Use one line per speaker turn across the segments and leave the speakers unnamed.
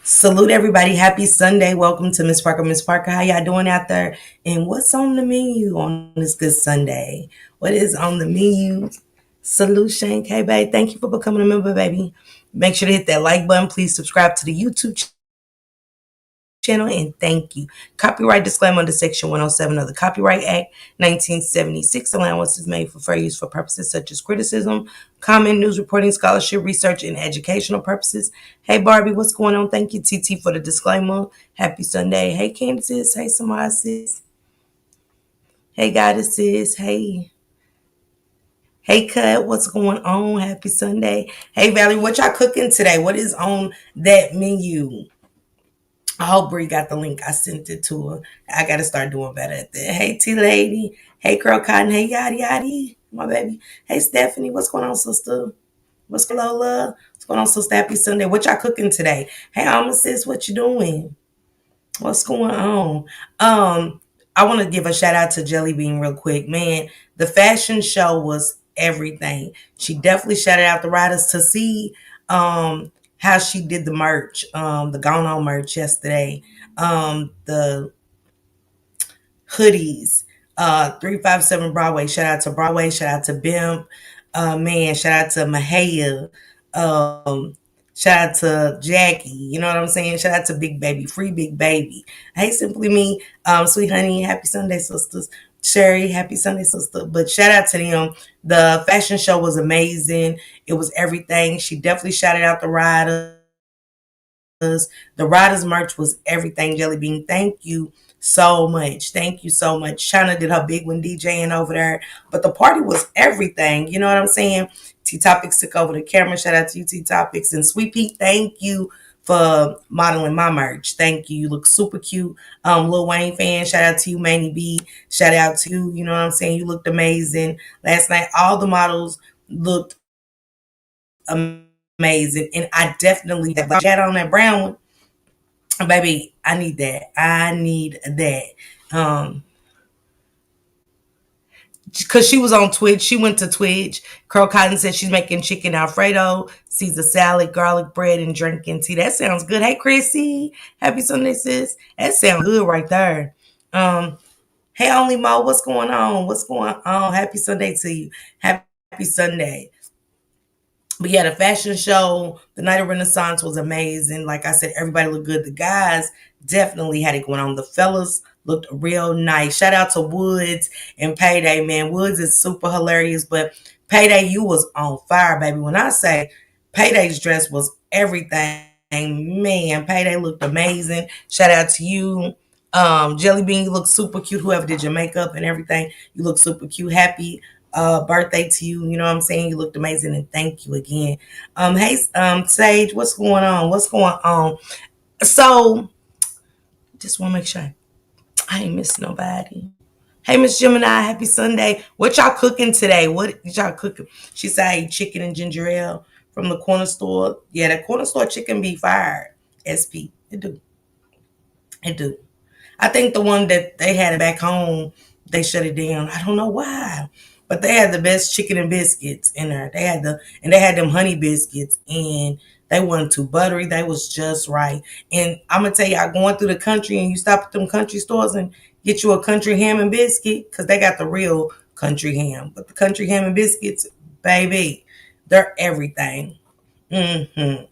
Salute everybody. Happy Sunday. Welcome to Miss Parker. Miss Parker, how y'all doing out there? And what's on the menu on this good Sunday? What is on the menu? Salute Shane K, babe. Thank you for becoming a member, baby. Make sure to hit that like button. Please subscribe to the YouTube channel and thank you. Copyright disclaimer under Section 107 of the Copyright Act 1976. Allowance is made for fair use for purposes such as criticism, comment, news reporting, scholarship, research, and educational purposes. Hey Barbie, what's going on? Thank you, TT, for the disclaimer. Happy Sunday. Hey Candace. Hey Samara sis. Hey Goddess sis. Hey Cut, what's going on? Happy Sunday. Hey Valerie, what y'all cooking today? What is on that menu? I hope Bree got the link. I sent it to her. I got to start doing better at that. Hey, T Lady. Hey, Girl Cotton. Hey, Yadi Yadi. My baby. Hey, Stephanie. What's going on, sister? What's going on, Lola? What's going on, sister? Happy Sunday. What y'all cooking today? Hey, Alma sis, what you doing? What's going on? I want to give a shout out to Jelly Bean real quick. Man, the fashion show was everything. She definitely shouted out the riders to see how she did the merch, the Gone On merch yesterday. The hoodies, 357 Broadway. Shout out to Broadway, shout out to Bimp, man, shout out to Mahaya, um, shout out to Jackie, you know what I'm saying? Shout out to Big Baby, free Big Baby. Hey, Simply Me, Sweet Honey, happy Sunday, sisters. Sherry, happy Sunday, sister. But shout out to them. The fashion show was amazing. It was everything. She definitely shouted out the riders. The Riders merch was everything, Jelly Bean. Thank you so much. Thank you so much. China did her big one DJing over there. But the party was everything. You know what I'm saying? T Topics took over the camera. Shout out to you, T Topics. And Sweet Pete, thank you for modeling my merch. Thank you. You look super cute. Lil Wayne fan, shout out to you, Manny B. Shout out to you. You know what I'm saying? You looked amazing. Last night, all the models looked amazing. And I definitely had on that brown one. Baby, I need that. I need that. Um, because she was on Twitch. She went to Twitch. Curl Cotton said she's making chicken Alfredo, Caesar salad, garlic bread, and drinking tea. That sounds good. Hey, Chrissy. Happy Sunday, sis. That sounds good right there. Hey, Only Mo, what's going on? What's going on? Happy Sunday to you. Happy Sunday. But yeah, the fashion show, the night of Renaissance was amazing. Like I said, everybody looked good. The guys definitely had it going on. The fellas looked real nice. Shout out to Woods and Payday, man. Woods is super hilarious, but Payday, you was on fire, baby. When I say Payday's dress was everything, man, Payday looked amazing. Shout out to you. Jelly Bean, you look super cute. Whoever did your makeup and everything, you look super cute. Happy birthday to you. You know what I'm saying? You looked amazing and thank you again. Hey, Sage, what's going on? What's going on? So, just want to make sure I ain't miss nobody. Hey, Miss Gemini, happy Sunday. What y'all cooking today? What did y'all cooking? She said I ate chicken and ginger ale from the corner store. Yeah, that corner store chicken be fired. SP. It do. It do. I think the one that they had back home, they shut it down. I don't know why. But they had the best chicken and biscuits in there. They had them honey biscuits and they weren't too buttery. They was just right. And I'm gonna tell y'all, going through the country and you stop at them country stores and get you a country ham and biscuit, because they got the real country ham. But the country ham and biscuits, baby, they're everything. Hmm.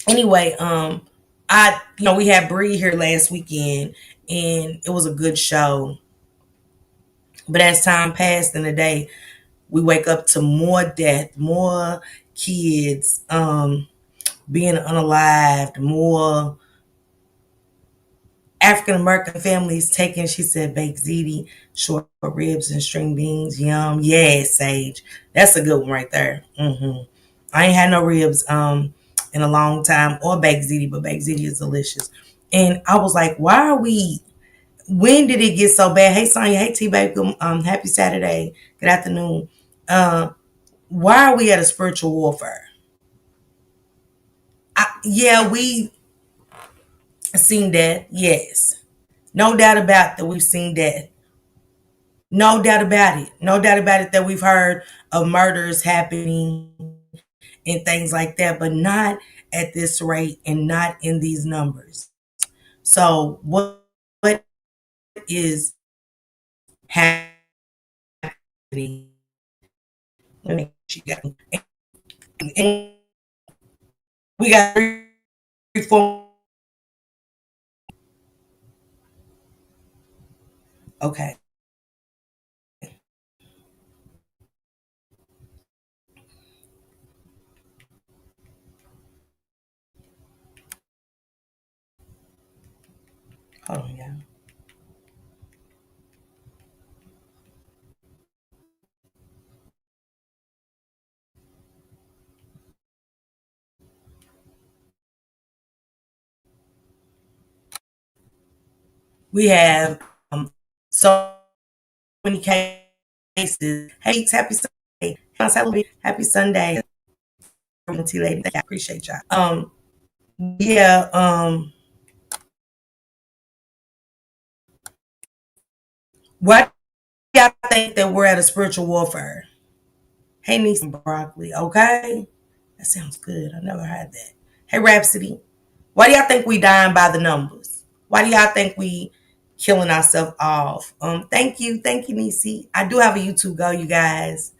Anyway, we had Bree here last weekend and it was a good show. But as time passed in the day, we wake up to more death, more kids being unalived, more African American families taking, she said, baked ziti, short ribs, and string beans. Yum. Yeah, Sage. That's a good one right there. I ain't had no ribs in a long time or baked ziti, but baked ziti is delicious. And I was like, why are we, when did it get so bad? Hey, Sonya. Hey, T-Baby. Happy Saturday. Good afternoon. Uh, why are we at a spiritual warfare? Yeah, we seen that. Yes. No doubt about that we've seen that. No doubt about it. No doubt about it that we've heard of murders happening and things like that, but not at this rate and not in these numbers. So what is happening? Let me she got and we got 3 4. Okay. Hold on, yeah. We have so many cases. Hey, happy Sunday. Happy Sunday. Tea lady. I appreciate y'all. Yeah, why do y'all think that we're at a spiritual warfare? Hey, niece and broccoli. Okay. That sounds good. I never had that. Hey, Rhapsody. Why do y'all think we dying by the numbers? Why do y'all think we killing ourselves off? Thank you, Nisi. I do have a YouTube go, you guys,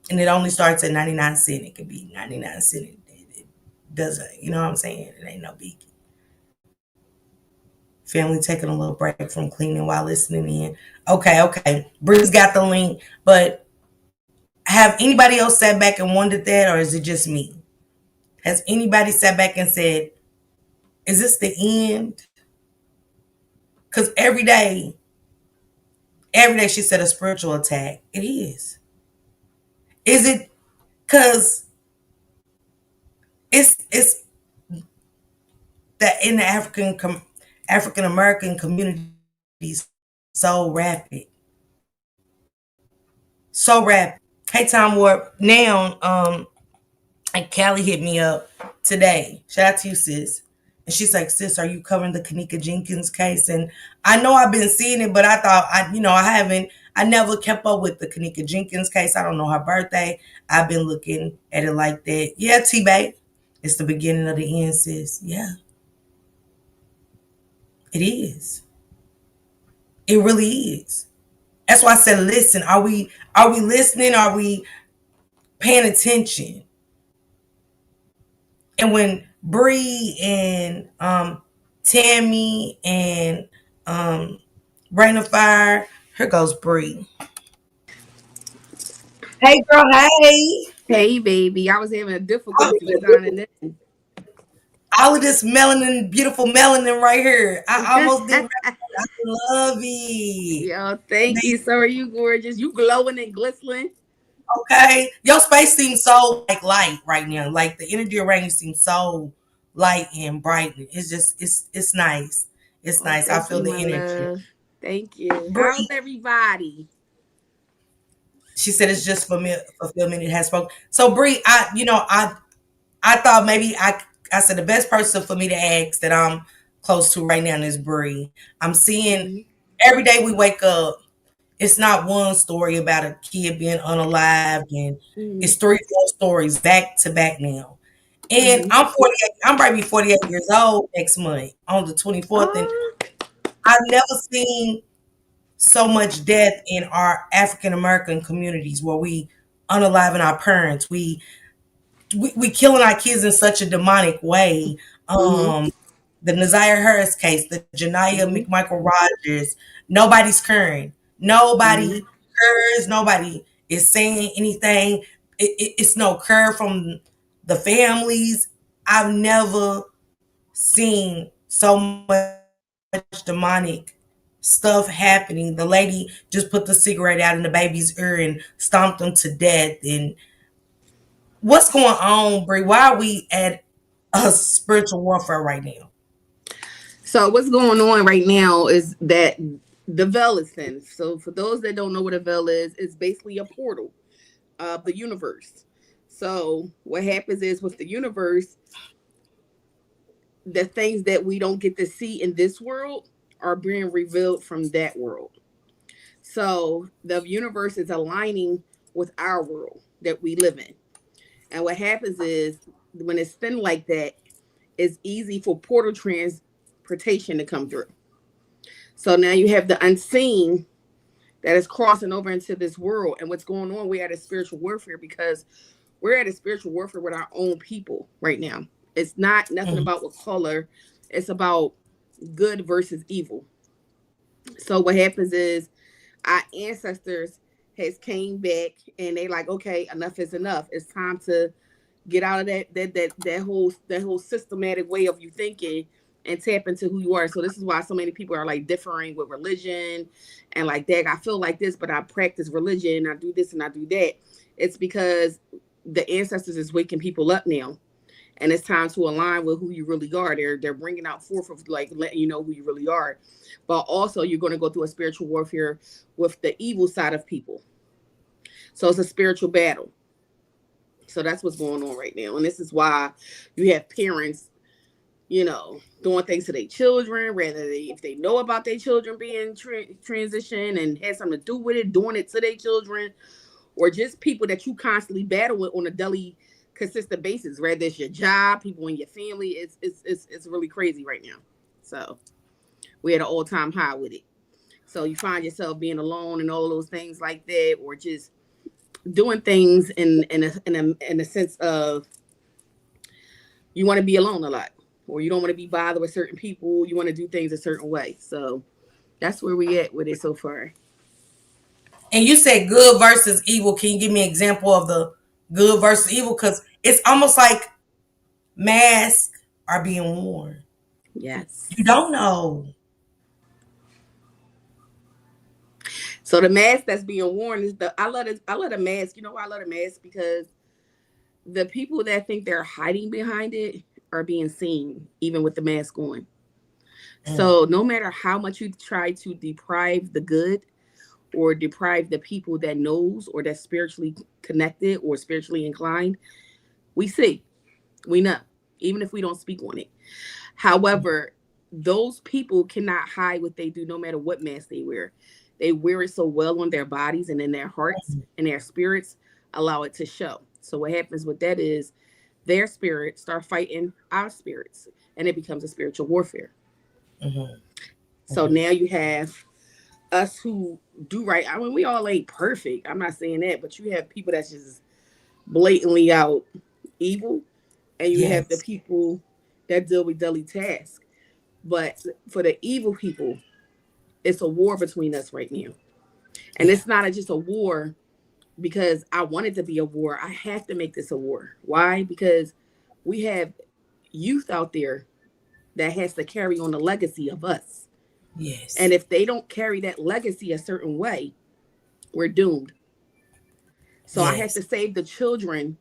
and it only starts at 99 cents. It could be 99 cents. It doesn't, you know what I'm saying? It ain't no biggie. Family taking a little break from cleaning while listening in. Okay. Bree's got the link, but have anybody else sat back and wondered that, or is it just me? Has anybody sat back and said, "Is this the end?" Because every day she said a spiritual attack. It is. Is it because it's that in the African American communities so rapid, so rapid. Hey, Tom Warp. Now, and Callie hit me up today. Shout out to you, sis. And she's like, "Sis, are you covering the Kanika Jenkins case?" And I know I've been seeing it, but I thought I haven't. I never kept up with the Kanika Jenkins case. I don't know her birthday. I've been looking at it like that. Yeah, T-Bay. It's the beginning of the end, sis. Yeah, it is. It really is. That's why I said, listen, are we listening? Are we paying attention? And when Bree and Tammy and Rain of Fire, here goes Bree. Hey girl, hey.
Hey, baby. I was having
All
difficulties signing in.
all of this melanin, beautiful melanin right here. I almost didn't recognize. I love it.
Yo, thank you. So
They-
are you gorgeous? You glowing and glistening.
Okay. Your space seems so like light right now. Like the energy around you seems so light and bright. It's just it's nice. It's
Oh,
nice. I
thank
feel
you,
the
my
energy.
love. Thank you. How's
Bree,
everybody?
she said it's just fulfillment. It has spoken. So Bree, I thought maybe I said the best person for me to ask that I'm close to right now is Bree. I'm seeing
Mm-hmm.
every day we wake up. It's not one story about a kid being unalived, and
Mm-hmm.
it's 3 4 stories back to back now. And
Mm-hmm.
I'm 48. I'm about to be 48 years old next month on the 24th, and
Oh,
I've never seen so much death in our African American communities where we unaliving our parents. We killing our kids in such a demonic way.
mm-hmm.
The Nazir Harris case, the Janiyah
Mm-hmm.
McMichael Rogers, nobody's caring.
Mm-hmm.
Nobody cares. Nobody is saying anything. It's no care from the families. I've never seen so much demonic stuff happening. The lady just put the cigarette out in the baby's ear and stomped them to death. And what's going on, Brie? Why are we at a spiritual warfare right now?
So what's going on right now is that the veil is thin. So for those that don't know what a veil is, it's basically a portal of the universe. So what happens is with the universe, the things that we don't get to see in this world are being revealed from that world. So the universe is aligning with our world that we live in. And what happens is when it's thin like that, it's easy for portal transportation to come through. So now you have the unseen that is crossing over into this world. And what's going on, we're at a spiritual warfare because we're at a spiritual warfare with our own people right now. It's not nothing
Mhm.
about what color, it's about good versus evil. So what happens is our ancestors has came back and they like, okay, enough is enough. It's time to get out of that whole systematic way of you thinking and tap into who you are. So this is why so many people are like differing with religion and like that. I feel like this, but I practice religion. I do this and I do that. It's because the ancestors is waking people up now, and it's time to align with who you really are. They're bringing out forth of like letting you know who you really are, but also you're going to go through a spiritual warfare with the evil side of people. So it's a spiritual battle. So that's what's going on right now, and this is why you have parents, doing things to their children, rather if they know about their children being transition and has something to do with it, doing it to their children, or just people that you constantly battle with on a daily, consistent basis. Whether it's your job, people in your family, it's really crazy right now. So we're at an all time high with it. So you find yourself being alone and all those things like that, or just doing things in a sense of you want to be alone a lot, or you don't want to be bothered with certain people. You want to do things a certain way. So that's where we at with it so far.
And you said good versus evil. Can you give me an example of the good versus evil? Because it's almost like masks are being worn. You
Yes.
don't know.
So the mask that's being worn is I love the mask. You know why I love the mask? Because the people that think they're hiding behind it are being seen, even with the mask on.
Mm,
So no matter how much you try to deprive the good or deprive the people that knows or that's spiritually connected or spiritually inclined, we see, we know, even if we don't speak on it. However, those people cannot hide what they do no matter what mask they wear. They wear it so well on their bodies and in their hearts and their spirits allow it to show. So what happens with that is their spirits start fighting our spirits and it becomes a spiritual warfare.
mhm,
So
mhm.
now you have us who do right. I mean, we all ain't perfect. I'm not saying that, but you have people that's just blatantly out evil, and you have the
Yes,
people that deal with daily tasks. But for the evil people, it's a war between us right now. And
yeah,
it's not just a war because I want it to be a war. I have to make this a war. Why? Because we have youth out there that has to carry on the legacy of us. And
yes,
if they don't carry that legacy a certain way, we're doomed. So I have
yes,
to save the children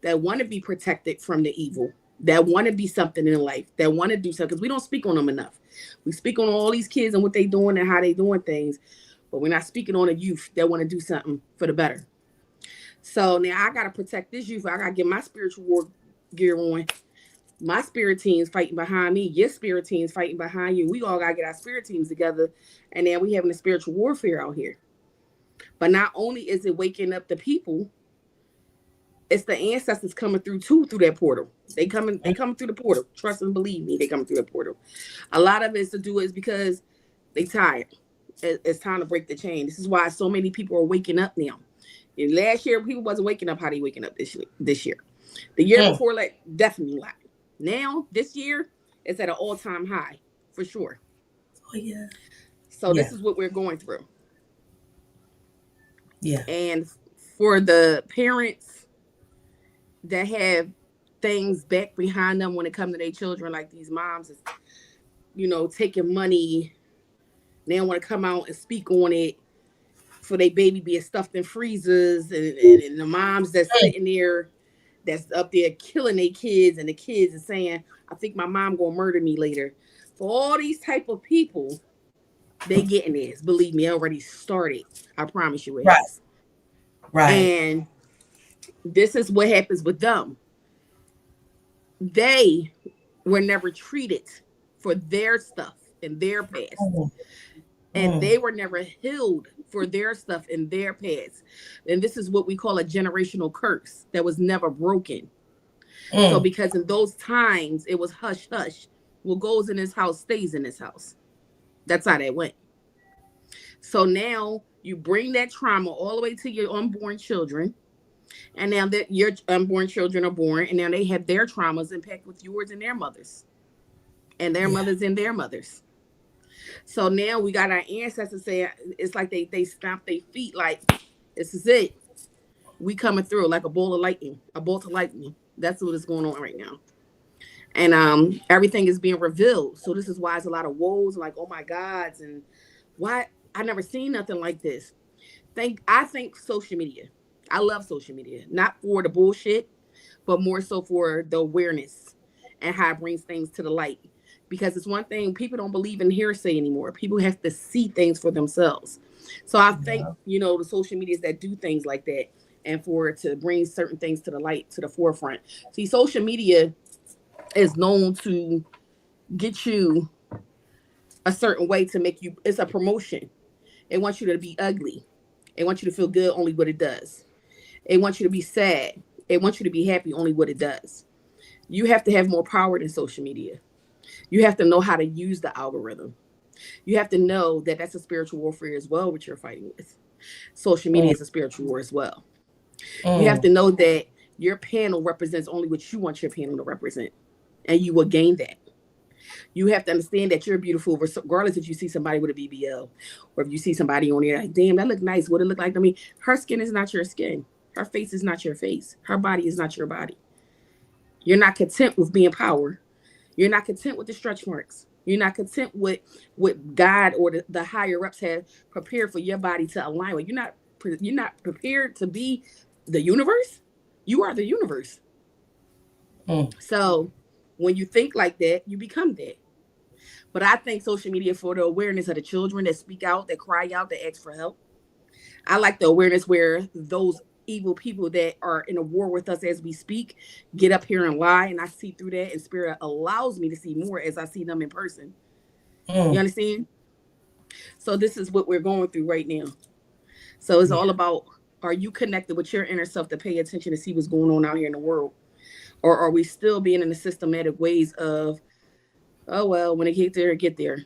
that want to be protected from the evil, that want to be something in life, that want to do something. Because we don't speak on them enough. We speak on all these kids and what they doing and how they doing things, but we're not speaking on the youth that want to do something for the better. So now I gotta protect this youth. I gotta get my spiritual war gear on. My spirit team's fighting behind me. Your spirit team's fighting behind you. We all gotta get our spirit teams together, and then we having a spiritual warfare out here. But not only is it waking up the people, it's the ancestors coming through too through that portal. They coming through the portal. Trust and believe me, they coming through the portal. A lot of it's to do is because they tired. It's time to break the chain. This is why so many people are waking up now. And last year, people wasn't waking up how they waking up this year. The year
mm.
before, like definitely not. Now this year, it's at an all time high for sure.
Oh yeah,
So
yeah,
this is what we're going through.
yeah.
And for the parents that have things back behind them when it comes to their children, like these moms is, taking money. They don't want to come out and speak on it for their baby being stuffed in freezers, and the moms that's
Mm,
sitting there that's up there killing their kids, and the kids are saying, I think my mom gonna murder me later. For all these type of people, they getting this. Believe me, it already started. I promise you it
right,
has.
right.
And this is what happens with them. They were never treated for their stuff in their past.
Mm,
And
mm,
they were never healed for their stuff in their past. And this is what we call a generational curse that was never broken. So
Mm.
because in those times it was hush hush, what goes in this house stays in this house. That's how that went. So now you bring that trauma all the way to your unborn children, and now that your unborn children are born, and now they have their traumas impact with yours and their mothers, and their
Yeah.
mothers and their mothers. So now we got our ancestors saying it's like they stomp their feet like this is it. We coming through like a bolt of lightning, a bolt of lightning. That's what is going on right now. And everything is being revealed. So this is why it's a lot of woes, like oh my gods, and why I never seen nothing like this. I think social media. I love social media, not for the bullshit, but more so for the awareness and how it brings things to the light. Because it's one thing people don't believe in hearsay anymore. People have to see things for themselves. So I think
Yeah.
the social medias that do things like that, and for it to bring certain things to the light, to the forefront. See, social media is known to get you a certain way to make you. It's a promotion. It wants you to be ugly. It wants you to feel good only what it does. It wants you to be sad. It wants you to be happy only what it does. You have to have more power than social media. You have to know how to use the algorithm. You have to know that that's a spiritual warfare as well, which you're fighting with. Social media
Mm.
is a spiritual war as well. You have
Mm.
to know that your panel represents only what you want your panel to represent, and you will gain that. You have to understand that you're beautiful, regardless if you see somebody with a BBL, or if you see somebody on there like, damn, that look nice. What it look like to me? Her skin is not your skin. Her face is not your face. Her body is not your body. You're not content with being power. You're not content with the stretch marks. You're not content with what God or the higher ups have prepared for your body to align with. You're not prepared to be the universe. You are the universe.
Mm.
So when you think like that, you become that. But I think social media for the awareness of the children that speak out, that cry out, that ask for help. I like the awareness where those evil people that are in a war with us as we speak get up here and lie, and I see through that, and spirit allows me to see more as I see them in person. You
Mm.
understand? So this is what we're going through right now. So it's all
Yeah.
about, are you connected with your inner self to pay attention to see what's going on out here in the world? Or are we still being in the systematic ways of, oh well, when it get there, get there.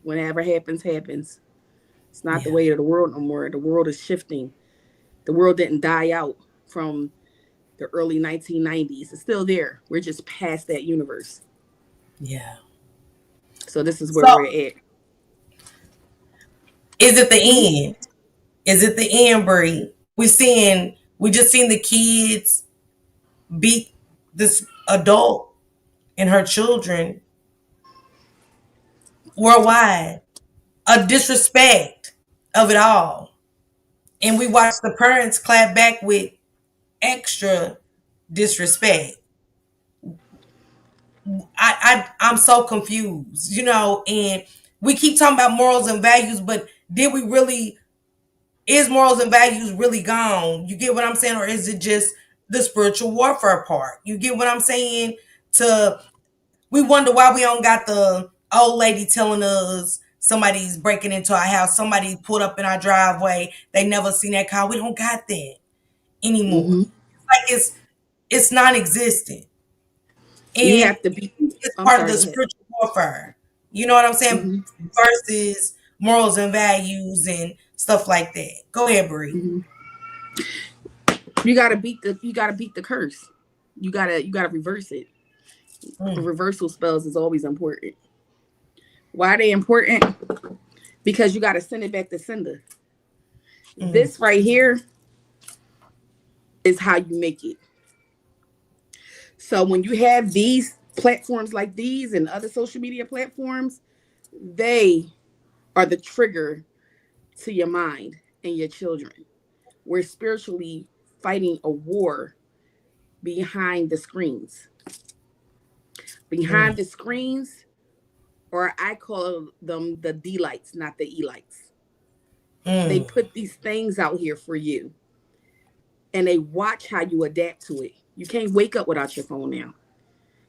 Whenever happens, happens. It's not the
Yeah.
way of the world no more. The world is shifting. The world didn't die out from the early 1990s. It's still there. We're just past that universe.
Yeah.
So this is where
So,
we're at.
is it the
Mm-hmm.
end? Is it the end, Bree? We just seen the kids beat this adult and her children worldwide. A disrespect of it all. And we watched the parents clap back with extra disrespect. I'm so confused, and we keep talking about morals and values, but did we really is morals and values really gone? You get what I'm saying? Or is it just the spiritual warfare part? You get what I'm saying? To We wonder why we don't got the old lady telling us somebody's breaking into our house, somebody pulled up in our driveway, they never seen that car. We don't got that anymore.
Mm-hmm.
It's non-existent.
You
And
have to be.
it's
I'm
part of
sorry.
the
Go ahead.
spiritual warfare. You know what I'm saying?
Mm-hmm.
Versus morals and values and stuff like that. Go ahead, Bree.
Mm-hmm. You gotta beat the curse. You gotta reverse it.
Mm.
Reversal spells is always important. Why are they important? Because you gotta send it back to sender.
Mm.
This right here is how you make it. So when you have these platforms like these and other social media platforms, they are the trigger to your mind and your children. We're spiritually fighting a war behind the screens.
Mm.
Behind the screens, or I call them the D lights, not the E lights. They
Mm.
put these things out here for you, and they watch how you adapt to it. You can't wake up without your phone now.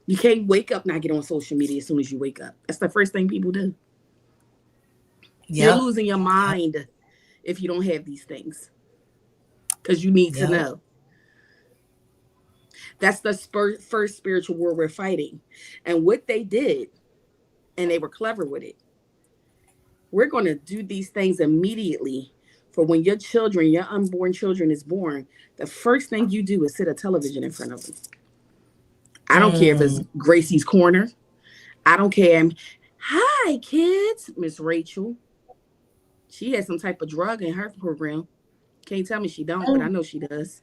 You can't wake up not get on social media as soon as you wake up. That's the first thing people do. You're
Yep.
losing your
Yep.
mind if you don't have these things because you need to
Yep.
know. That's the first spiritual war we're fighting. And what they did, and they were clever with it, we're going to do these things immediately for when your children, your unborn children is born. The first thing you do is sit a television in front of them. I don't care if it's
Mm.
Gracie's Corner. I don't care. Hi, kids. Miss Rachel. She has some type of drug in her program. Can't tell me she don't, but I
Mm.
know she does.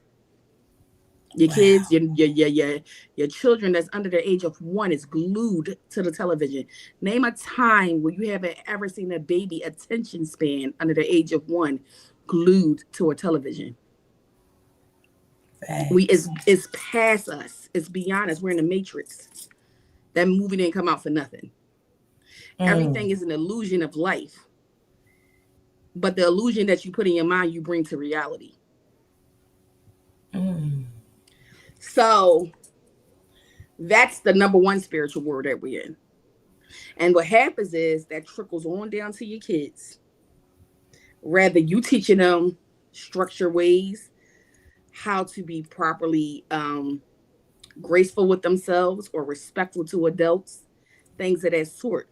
Your kids,
Wow.
your children that's under the age of 1 is glued to the television. Name a time where you haven't ever seen a baby attention span under the age of 1 glued to a television. We
Facts.
it's past us. It's beyond us. We're in the matrix. That movie didn't come out for nothing. Everything
Mm.
is an illusion of life, but the illusion that you put in your mind, you bring to reality.
Mm.
So that's the number one spiritual war that we're in. And what happens is that trickles on down to your kids. Rather you teaching them structure ways, how to be properly graceful with themselves or respectful to adults, things of that sort.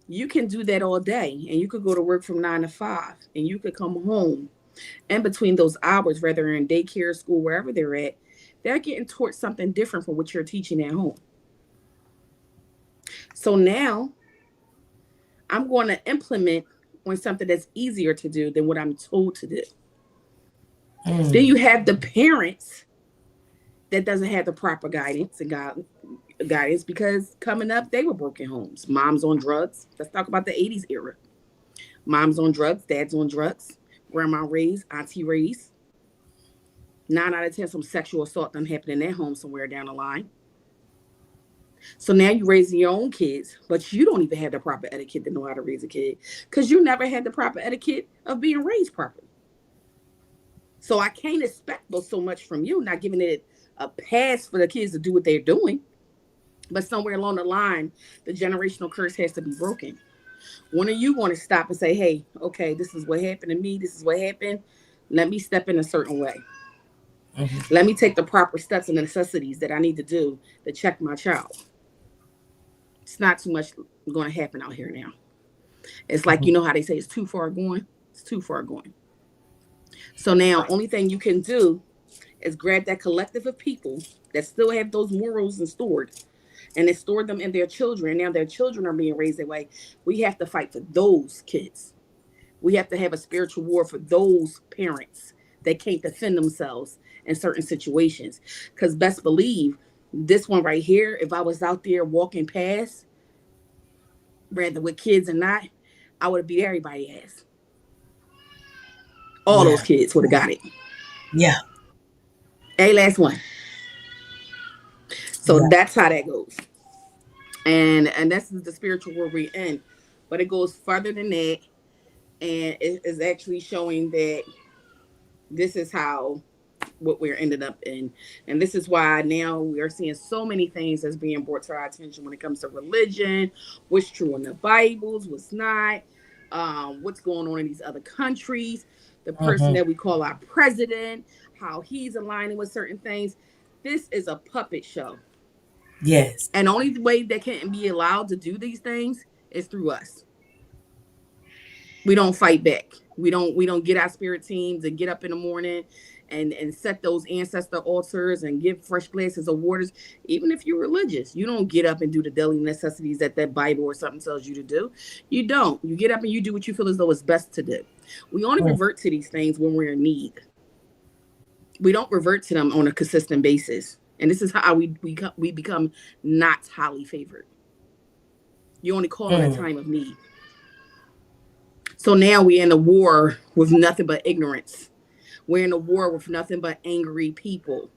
You can do that all day, and you could go to work from 9 to 5, and you could come home. And between those hours, whether in daycare, school, wherever they're at, they're getting taught something different from what you're teaching at home. So now I'm going to implement on something that's easier to do than what I'm told to do. Then
Mm.
you have the parents that doesn't have the proper guidance and guidance because coming up they were broken homes. Moms on drugs. Let's talk about the 80s era. Moms on drugs, dads on drugs, grandma raised, auntie raised. 9 out of 10 some sexual assault done happened in their home somewhere down the line. So now you're raising your own kids, but you don't even have the proper etiquette to know how to raise a kid because you never had the proper etiquette of being raised properly. So I can't expect so much from you, not giving it a pass for the kids to do what they're doing. But somewhere along the line, the generational curse has to be broken. When are you going to stop and say, hey, okay, this is what happened to me. This is what happened. Let me step in a certain way.
Mhm.
Let me take the proper steps and necessities that I need to do to check my child. It's not too much going to happen out here now. It's like,
Mhm.
you know how they say it's too far going? It's too far going. So now, only thing you can do is grab that collective of people that still have those morals and stored and they stored them in their children. Now their children are being raised that way. We have to fight for those kids. We have to have a spiritual war for those parents that can't defend themselves in certain situations. Because best believe this one right here, if I was out there walking past, rather with kids or not, I would have beat everybody ass. All those
Yeah.
kids would have got it.
Yeah.
A last one. So
Yeah.
that's how that goes. And that's the spiritual war we're in. But it goes further than that, and it is actually showing that this is how what we're ended up in. And this is why now we are seeing so many things that's being brought to our attention when it comes to religion, what's true in the Bibles, what's not, what's going on in these other countries, the person
Mhm.
that we call our president, how he's aligning with certain things. This is a puppet show.
Yes.
And the only way they can be allowed to do these things is through us. We don't fight back. We don't get our spirit teams and get up in the morning and set those ancestor altars and give fresh glasses of waters. Even if you're religious, you don't get up and do the daily necessities that Bible or something tells you to do. You don't. You get up and you do what you feel as though it's best to do. We only
Mm.
revert to these things when we're in need. We don't revert to them on a consistent basis. And this is how we become not highly favored. You only call in a
Mm.
time of need. So now we're in a war with nothing but ignorance. We're in a war with nothing but angry people.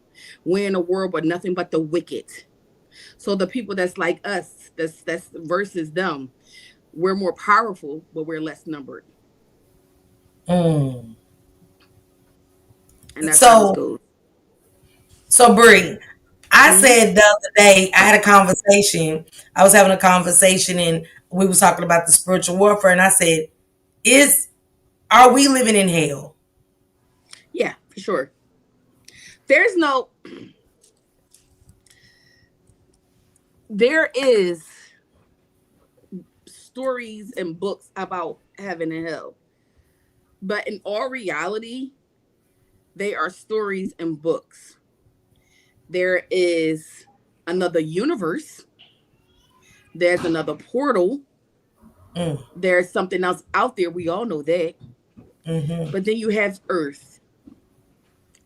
We're in a war with nothing but the wicked. So the people that's like us, that's versus them, we're more powerful, but we're less numbered.
Mm.
And that's how this
So,
goes.
Bree, I
Mm-hmm.
said the other day I had a conversation. I was having a conversation, and we was talking about the spiritual warfare, and I said Is are we living in hell?
Yeah, for sure. There's no, there is stories and books about heaven and hell. But in all reality, they are stories and books. There is another universe, there's another portal,
Mm,
there's something else out there. We all know that.
mm-hmm.
But then you have Earth,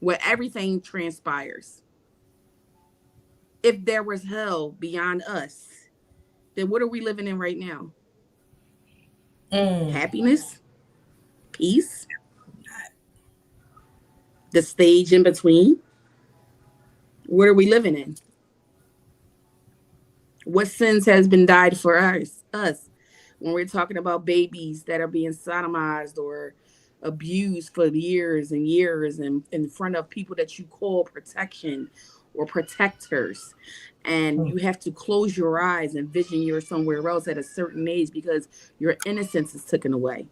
where everything transpires. If there was hell beyond us, then what are we living in right now?
Mm.
Happiness, peace, the stage in between. What are we living in? What sins has been died for us when we're talking about babies that are being sodomized or abused for years and years and in front of people that you call protection or protectors, and
Mm.
you have to close your eyes and vision you're somewhere else at a certain age because your innocence is taken away.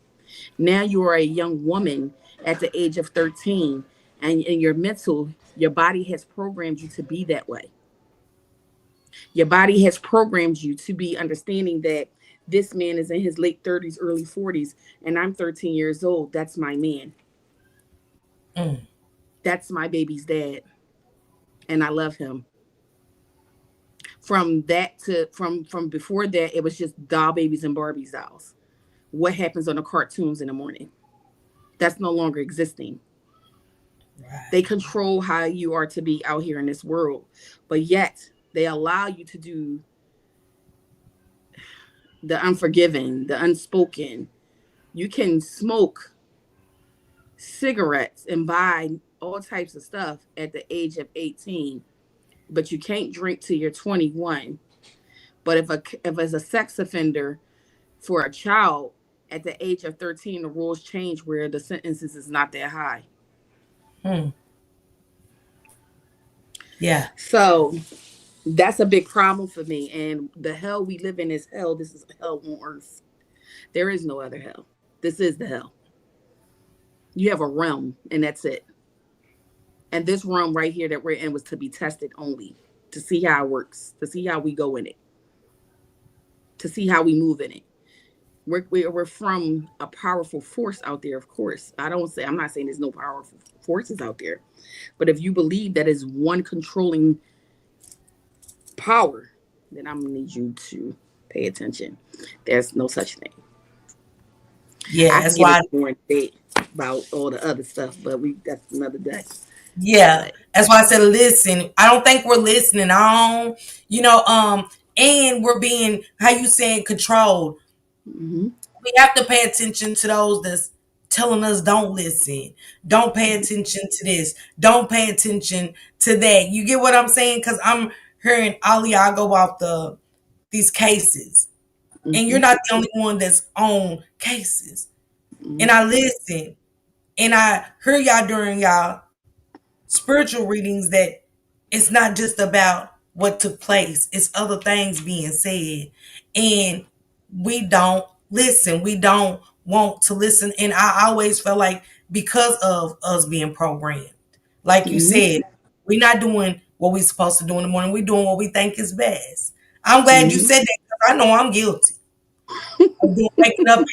Now you are a young woman at the age of 13, and in your mental, your body has programmed you to be that way. Your body has programmed you to be understanding that this man is in his late 30s, early 40s, and I'm 13 years old. That's my man.
Mm.
That's my baby's dad. And I love him. From that to from before that, it was just doll babies and Barbie's dolls. What happens on the cartoons in the morning? That's no longer existing. They
Right.
control how you are to be out here in this world. But yet they allow you to do the unforgiven, the unspoken. You can smoke cigarettes and buy all types of stuff at the age of 18, but you can't drink till you're 21. But if it's a sex offender for a child at the age of 13, the rules change where the sentences is not that high.
Mm. Yeah.
So that's a big problem for me. And the hell we live in is hell. This is hell on earth. There is no other hell. This is the hell. You have a realm, and that's it. And this realm right here that we're in was to be tested only, to see how it works, to see how we go in it, to see how we move in it. We're from a powerful force out there, of course. I'm not saying there's no powerful forces out there, but if you believe that is one controlling power, then I'm gonna need you to pay attention. There's no such thing.
Yeah.
I can
That's
get
why.
into more in depth about all the other stuff, but we that's another day.
Yeah.
But
That's why I said listen. I don't think we're listening on. You know. And we're being how you saying controlled.
mm-hmm,
We have to pay attention to those that's telling us don't listen, don't pay attention to this, don't pay attention to that. You get what I'm saying? Because I'm hearing all y'all go off these cases, and you're
mm-hmm,
not the only one that's on cases.
mm-hmm,
And I listen, and I hear y'all during y'all spiritual readings that it's not just about what took place, it's other things being said. And we don't listen. We don't want to listen. And I always felt like because of us being programmed, like you
mm-hmm,
said, we're not doing what we're supposed to do in the morning. We're doing what we think is best. I'm glad you
mm-hmm.
said that because I know I'm guilty of doing, waking up and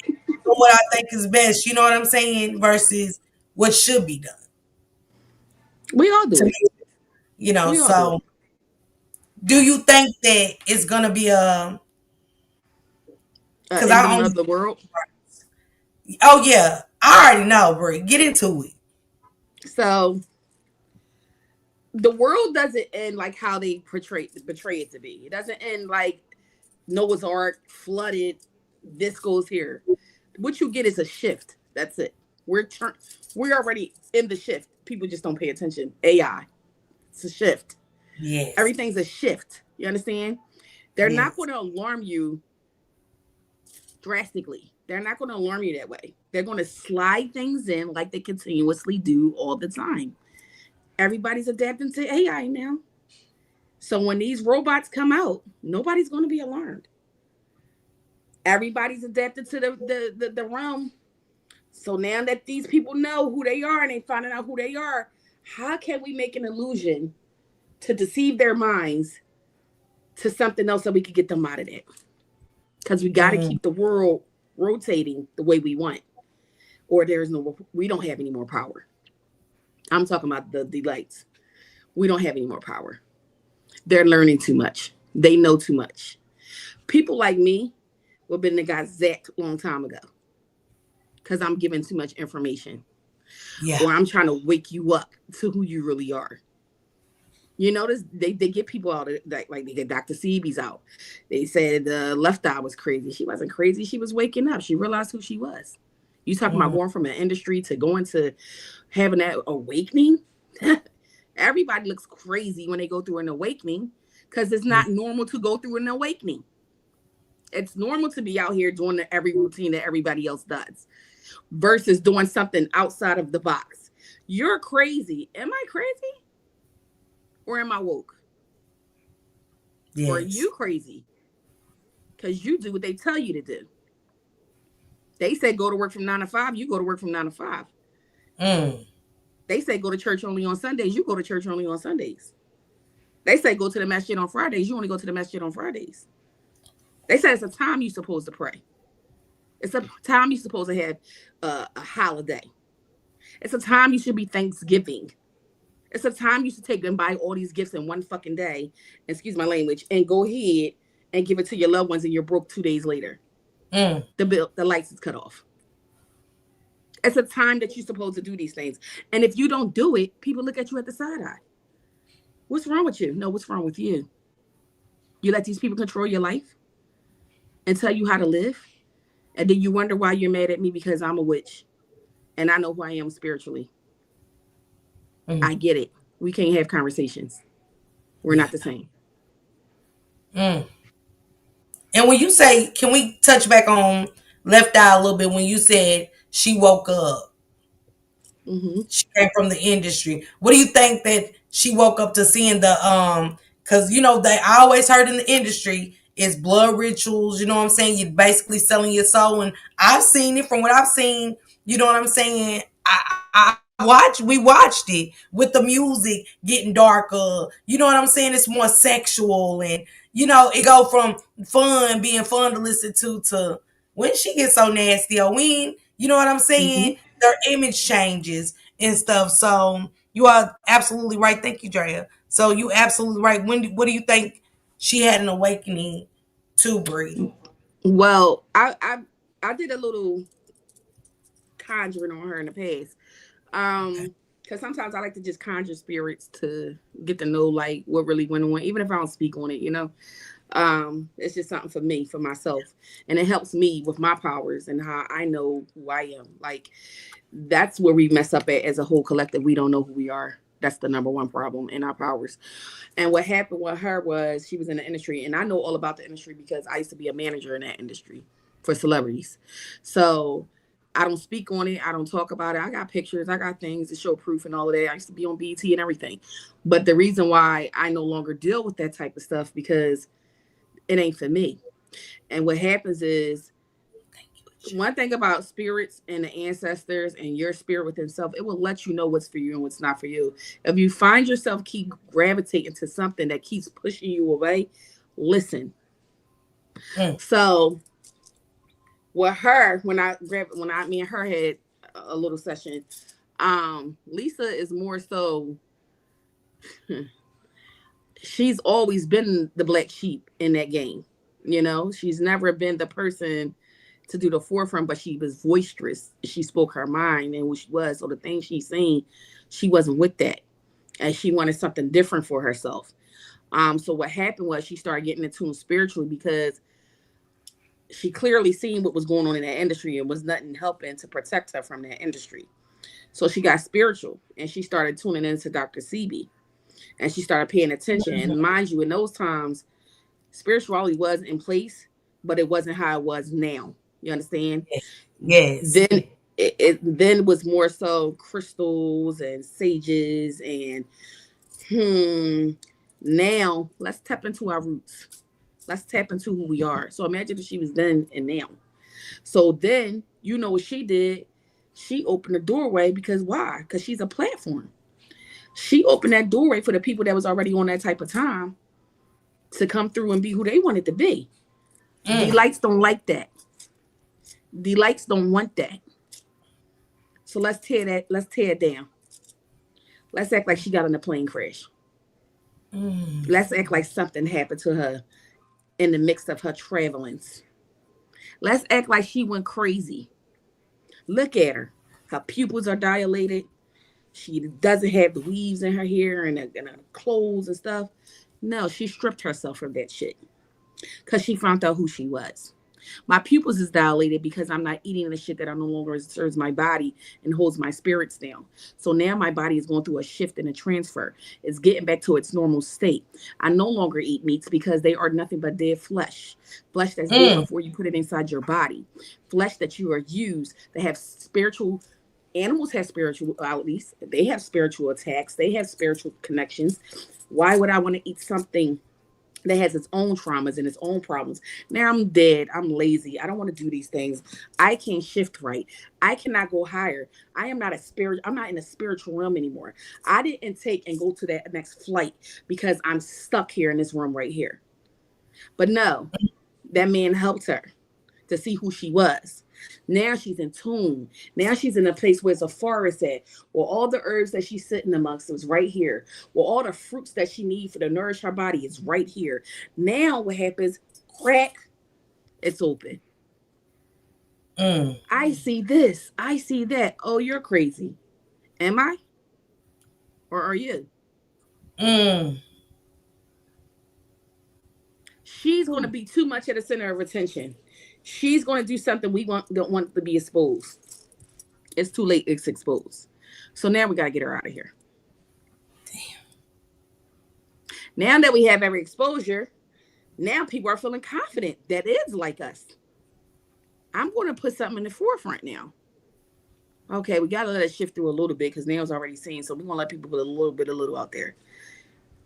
doing what I think is best. You know what I'm saying? Versus what should be done
We all
to
do it.
me. You know,
We all do
so
it.
do you think that it's gonna be a? Because
In
I only.
another world.
Oh yeah, I already know, Bree. Get into it.
So the world doesn't end like how they portray it to be. It doesn't end like Noah's Ark flooded. This goes here. What you get is a shift. That's it. We're already in the shift. People just don't pay attention. AI. It's a shift.
Yes,
Everything's a shift. You understand? They're not
yes.
going to alarm you drastically. They're not going to alarm you that way. They're going to slide things in like they continuously do all the time. Everybody's adapting to AI now. So when these robots come out, nobody's going to be alarmed. Everybody's adapted to the realm. So now that these people know who they are and they finding out who they are, how can we make an illusion to deceive their minds to something else so we could get them out of that? Because we got to
Mm,
keep the world rotating the way we want, or we don't have any more power. I'm talking about the delights. We don't have any more power. They're learning too much. They know too much. People like me would have been the got zacked a long time ago because I'm giving too much information,
yeah.
or I'm trying to wake you up to who you really are. You notice they get people out of like they get Dr. Seby's out. They said the left eye was crazy. She wasn't crazy. She was waking up. She realized who she was. You talking about
Mm,
going from an industry to going to having that awakening? Everybody looks crazy when they go through an awakening because it's
yeah.
not normal to go through an awakening. It's normal to be out here doing every routine that everybody else does versus doing something outside of the box. You're crazy. Am I crazy or am I woke? Or are
Yes.
you crazy? Because you do what they tell you to do. They say go to work from 9 to 5, you go to work from 9 to 5.
Mm,
They say go to church only on Sundays, you go to church only on Sundays. They say go to the masjid on Fridays, you only go to the masjid on Fridays. They say it's a time you're supposed to pray. It's a time you're supposed to have a holiday. It's a time you should be Thanksgiving. It's a time you should take and buy all these gifts in one fucking day, excuse my language, and go ahead and give it to your loved ones and you're broke 2 days later.
mm.
The lights is cut off. It's a time that you're supposed to do these things. And if you don't do it, people look at you at the side eye. What's wrong with you? No, what's wrong with you? You let these people control your life and tell you how to live. And then you wonder why you're mad at me because I'm a witch and I know who I am spiritually.
Mm,
I get it. We can't have conversations. We're
yeah.
not the same.
Mm. And when you say, can we touch back on Left Eye a little bit? When you said she woke up,
Mm-hmm.
she came from the industry. What do you think that she woke up to seeing the because you know they I always heard in the industry is blood rituals, you know what I'm saying? You're basically selling your soul. And I've seen it from what I've seen, you know what I'm saying? We watched it with the music getting darker. You know what I'm saying? It's more sexual and you know, it go from being fun to listen to when she gets so nasty or when, you know what I'm
Mm-hmm.
saying? Their image changes and stuff. So you are absolutely right. Thank you, Drea. So you absolutely right. What do you think she had an awakening to, Bree?
Well, I did a little conjuring on her in the past. Because sometimes I like to just conjure spirits to get to know like what really went on, even if I don't speak on it, you know. It's just something for me, for myself. And it helps me with my powers and how I know who I am. Like that's where we mess up at as a whole collective. We don't know who we are. That's the number one problem in our powers. And what happened with her was she was in the industry, and I know all about the industry because I used to be a manager in that industry for celebrities. So I don't speak on it. I don't talk about it. I got pictures. I got things to show proof and all of that. I used to be on BT and everything. But the reason why I no longer deal with that type of stuff because it ain't for me. And what happens is one thing about spirits and the ancestors and your spirit within self, it will let you know what's for you and what's not for you. If you find yourself keep gravitating to something that keeps pushing you away, listen.
Mm,
So with her, when I me and her had a little session, Lisa is more so she's always been the black sheep in that game. You know, she's never been the person to do the forefront, but she was boisterous. She spoke her mind and who she was. So the things she's seen, she wasn't with that. And she wanted something different for herself. So what happened was she started getting in tune spiritually because she clearly seen what was going on in that industry and was nothing helping to protect her from that industry. So she got spiritual and she started tuning into Dr. CB and she started paying attention. And mind you, in those times, spirituality was in place, but it wasn't how it was now. You understand?
yes.
Then it then was more so crystals and sages and hmm. Now let's tap into our roots. Let's tap into who we are. So imagine if she was then and now. So then you know what she did. She opened the doorway because why? Because she's a platform. She opened that doorway for the people that was already on that type of time to come through and be who they wanted to be. The
Mm.
lights don't like that. The lights don't want that. So let's tear that. Let's tear it down. Let's act like she got in a plane crash.
Mm.
Let's act like something happened to her in the mix of her travelings. Let's act like she went crazy. Look at her. Her pupils are dilated. She doesn't have the weaves in her hair and her clothes and stuff. No, she stripped herself of that shit because she found out who she was. My pupils is dilated because I'm not eating the shit that I no longer serves my body and holds my spirits down. So now my body is going through a shift and a transfer. It's getting back to its normal state. I no longer eat meats because they are nothing but dead flesh. Flesh that's dead
Mm.
before you put it inside your body. Flesh that you are used that have spiritual. Animals have spiritualities. They have spiritual attacks. They have spiritual connections. Why would I want to eat something that has its own traumas and its own problems? Now I'm dead. I'm lazy. I don't want to do these things. I can't shift right. I cannot go higher. I am not a spirit. I'm not in a spiritual realm anymore. I didn't take and go to that next flight because I'm stuck here in this room right here. But no, that man helped her to see who she was. Now she's in tune. Now she's in a place where it's a forest at, where all the herbs that she's sitting amongst is right here, where all the fruits that she needs for to nourish her body is right here. Now what happens? Crack, it's open.
Mm.
I see this. I see that. Oh, you're crazy. Am I? Or are you?
Mm.
She's going to
Ooh.
be too much at the center of attention. She's going to do something we don't want to be exposed. It's too late. It's exposed. So now we got to get her out of here. Now that we have every exposure, now people are feeling confident that is like us. I'm going to put something in the forefront now. Okay, we got to let it shift through a little bit because now it's already seen. So we're going to let people put a little out there.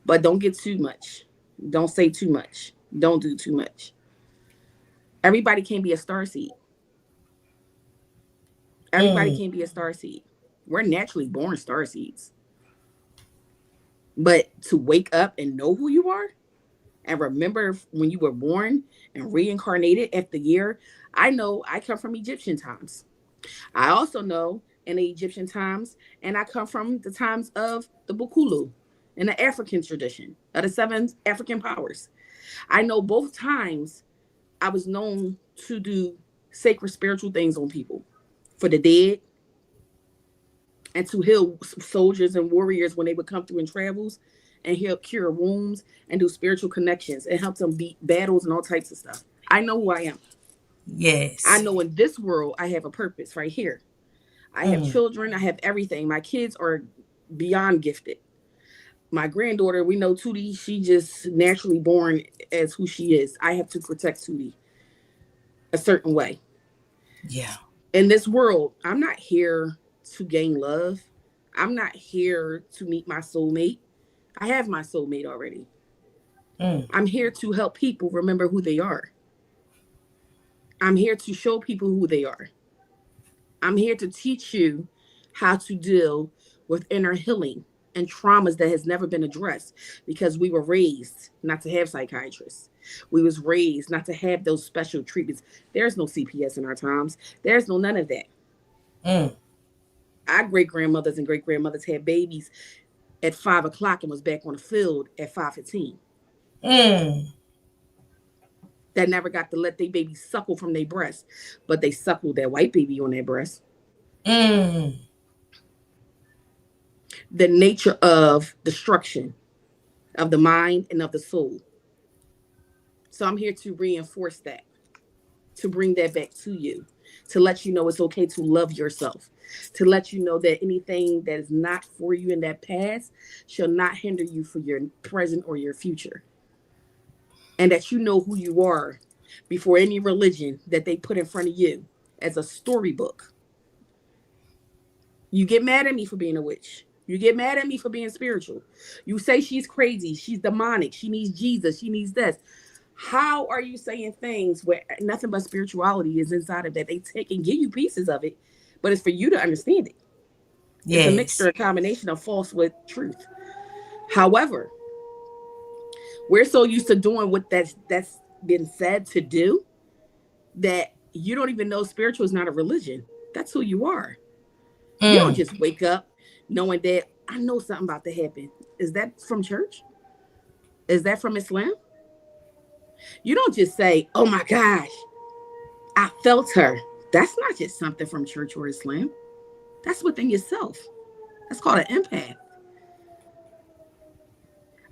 But don't get too much. Don't say too much. Don't do too much. Everybody can't be a star seed. Everybody
Mm.
can't be a star seed. We're naturally born star seeds. But to wake up and know who you are and remember when you were born and reincarnated after the year, I know I come from Egyptian times. I also know in the Egyptian times, and I come from the times of the Bukulu in the African tradition of the seven African powers. I know both times I was known to do sacred spiritual things on people for the dead and to heal soldiers and warriors when they would come through in travels and heal cure wounds and do spiritual connections and help them beat battles and all types of stuff. I know who I am. I
Yes.
know in this world I have a purpose right here. I have
Mm.
children, I have everything. My kids are beyond gifted. My granddaughter, we know Tootie, she just naturally born as who she is. I have to protect Tootie a certain way.
Yeah.
In this world, I'm not here to gain love. I'm not here to meet my soulmate. I have my soulmate already.
Mm.
I'm here to help people remember who they are. I'm here to show people who they are. I'm here to teach you how to deal with inner healing and traumas that has never been addressed because we were raised not to have psychiatrists. We was raised not to have those special treatments. There's no CPS in our times. There's no none of that.
Mm.
Our great grandmothers and great grandmothers had babies at 5 o'clock and was back on the field at 5:15.
Mm.
That never got to let their baby suckle from their breast, but they suckled that white baby on their breast.
Mm.
The nature of destruction of the mind and of the soul. So I'm here to reinforce that, to bring that back to you, to let you know it's okay to love yourself, to let you know that anything that is not for you in that past shall not hinder you for your present or your future. And that you know who you are before any religion that they put in front of you as a storybook. You get mad at me for being a witch. You get mad at me for being spiritual. You say she's crazy, she's demonic, she needs Jesus, she needs this. How are you saying things where nothing but spirituality is inside of that? They take and give you pieces of it, but it's for you to understand it. It's a mixture,
Yes.
a combination of false with truth. However, we're so used to doing what that's been said to do that you don't even know spiritual is not a religion. That's who you are. You don't
Mm.
just wake up knowing that I know something about to happen. Is that from church? Is that from Islam? You don't just say, "Oh my gosh, I felt her." That's not just something from church or Islam. That's within yourself. That's called an empath.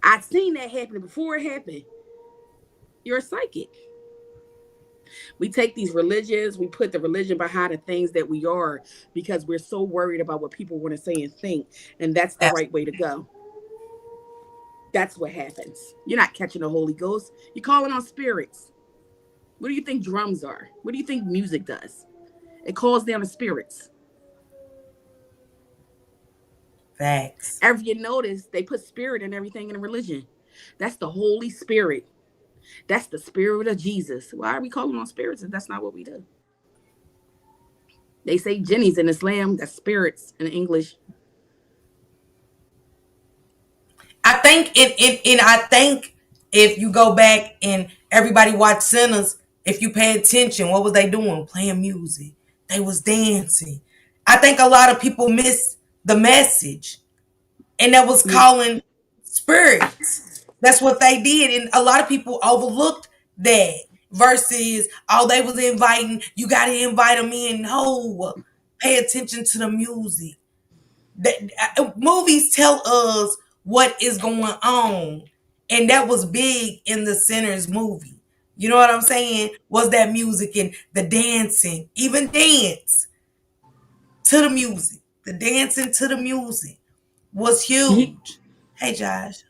I've seen that happen before it happened. You're a psychic. We take these religions, we put the religion behind the things that we are because we're so worried about what people want to say and think. And that's the right way to go. That's what happens. You're not catching the Holy Ghost. You're calling on spirits. What do you think drums are? What do you think music does? It calls down the spirits.
Facts.
If you notice, they put spirit in everything in a religion. That's the Holy Spirit. That's the spirit of Jesus. Why are we calling on spirits if that's not what we do? They say jinnies in Islam, that's spirits in English.
I think I think if you go back and everybody watched Sinners, if you pay attention, what was they doing? Playing music. They was dancing. I think a lot of people miss the message. And that was calling spirits. That's what they did. And a lot of people overlooked that versus they was inviting, you gotta invite them in. No. Pay attention to the music. Movies tell us what is going on, and that was big in the Sinners movie. You know what I'm saying? Was that music and the dancing, even dance to the music, the dancing to the music was
You,
huge. Hey, Josh.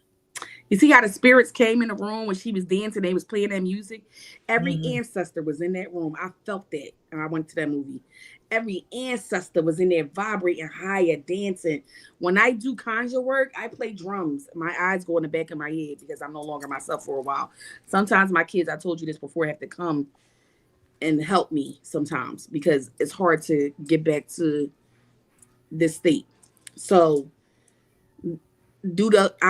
you see how the spirits came in the room when she was dancing, they was playing that music? Every
Mm-hmm.
ancestor was in that room. I felt that when I went to that movie. Every ancestor was in there vibrating higher, dancing. When I do conjure work, I play drums. My eyes go in the back of my head because I'm no longer myself for a while. Sometimes my kids, I told you this before, have to come and help me sometimes because it's hard to get back to this state. So I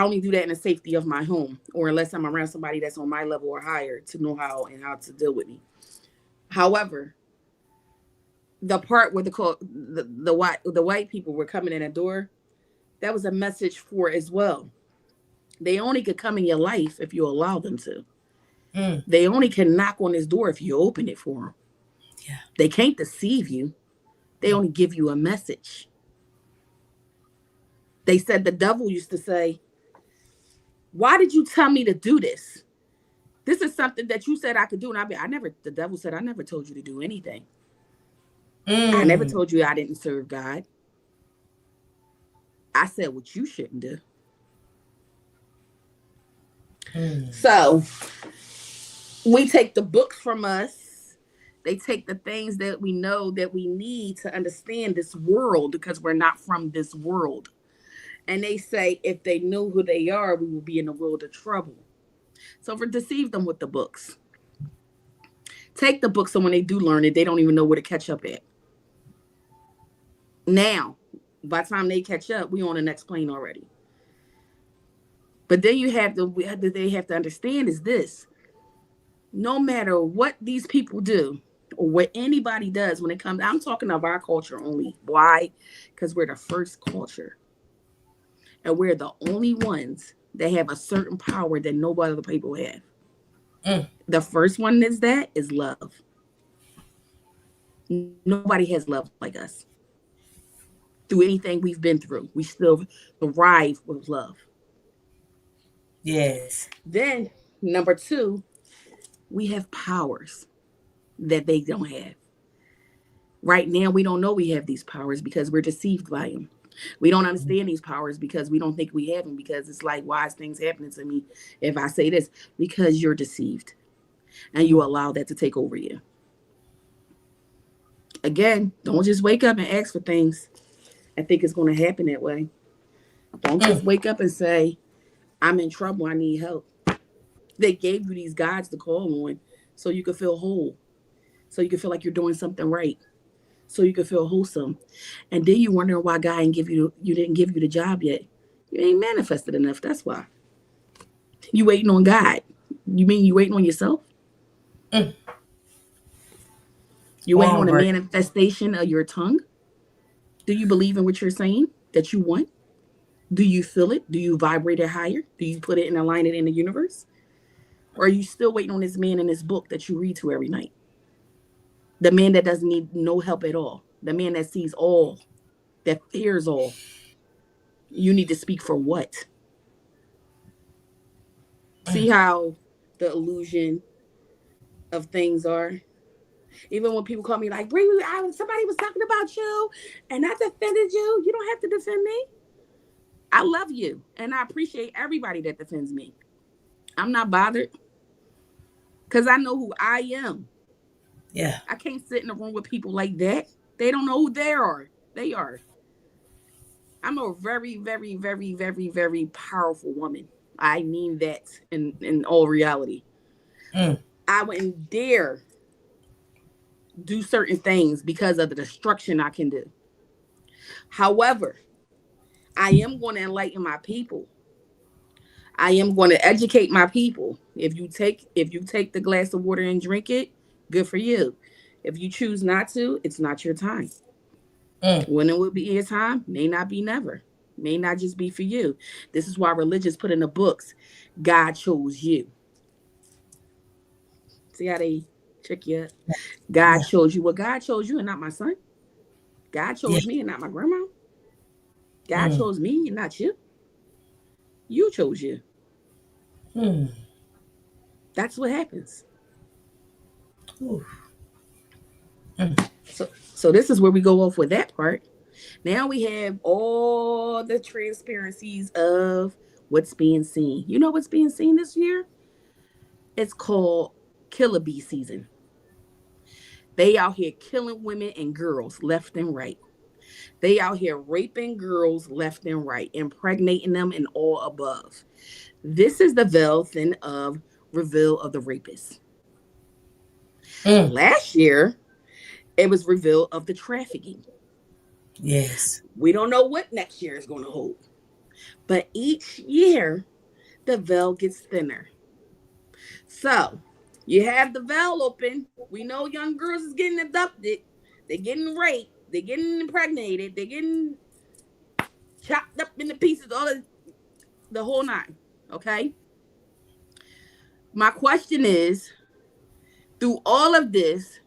only do that in the safety of my home, or unless I'm around somebody that's on my level or higher to know how to deal with me. However, the part where the white people were coming in the door, that was a message for as well. They only could come in your life if you allow them to.
Mm.
They only can knock on this door if you open it for them.
Yeah.
They can't deceive you. They
Mm.
only give you a message. They said the devil used to say, "Why did you tell me to do this? This is something that you said I could do." And I never, the devil said, "I never told you to do anything. I never
Mm.
told you I didn't serve God. I said what you shouldn't do."
Mm.
So we take the books from us. They take the things that we know that we need to understand this world because we're not from this world. And they say if they knew who they are, we would be in a world of trouble. So for deceive them with the books. Take the books so when they do learn it, they don't even know where to catch up at. Now, by the time they catch up, we on the next plane already. But then they have to understand is this: no matter what these people do or what anybody does when it comes, I'm talking of our culture only. Why? Because we're the first culture, and we're the only ones that have a certain power that no other people have.
Mm.
The first one is love. Nobody has love like us. Through anything we've been through, we still thrive with love.
Yes.
Then, number two, we have powers that they don't have. Right now, we don't know we have these powers because we're deceived by them. We don't understand these powers because we don't think we have them because it's like, why is things happening to me if I say this? Because you're deceived and you
Mm.
allow that to take over you. Again, don't just wake up and ask for things. I think it's going to happen that way. Don't just
Mm.
wake up and say, I'm in trouble, I need help. They gave you these guides to call on so you can feel whole, so you can feel like you're doing something right, so you can feel wholesome. And then you wondering why God ain't you didn't give you the job yet. You ain't manifested enough. That's why. You waiting on God. You mean you waiting on yourself?
Mm.
You
Come
waiting
on,
on a
Bree.
manifestation of your tongue? Do you believe in what you're saying that you want? Do you feel it? Do you vibrate it higher? Do you put it and align it in the universe? Or are you still waiting on this man in this book that you read to every night? The man that doesn't need no help at all. The man that sees all, that fears all. You need to speak for what? See how the illusion of things are? Even when people call me like, Bree, somebody was talking about you and I defended you. You don't have to defend me. I love you and I appreciate everybody that defends me. I'm not bothered because I know who I am.
Yeah.
I can't sit in a room with people like that. They don't know who they are. They are. I'm a very, very, very, very, very powerful woman. I mean that in all reality.
Mm.
I wouldn't dare do certain things because of the destruction I can do. However, I am going to enlighten my people. I am going to educate my people. If you take the glass of water and drink it, good for you. If you choose not to, it's not your time.
Mm.
When it will be your time, may not be never. May not just be for you. This is why religions put in the books, God chose you. See how they trick you up? God
Yeah.
chose you. Well, God chose you and not my son. God
Yeah.
chose me and not my grandma. God
Mm.
chose me and not you. You chose you.
Mm.
That's what happens.
Ooh. Mm.
So this is where we go off with that part. Now we have all the transparencies of what's being seen. You know what's being seen this year? It's called Killer Bee season. They out here killing women and girls left and right. They out here raping girls left and right, impregnating them and all above. This is the veil thin of reveal of the rapist.
Mm.
Last year, it was reveal of the trafficking.
Yes.
We don't know what next year is going to hold. But each year, the veil gets thinner. So you have the veil open. We know young girls is getting abducted. They're getting raped. They're getting impregnated. They're getting chopped up into pieces. All of the whole nine. Okay. My question is, through all of this,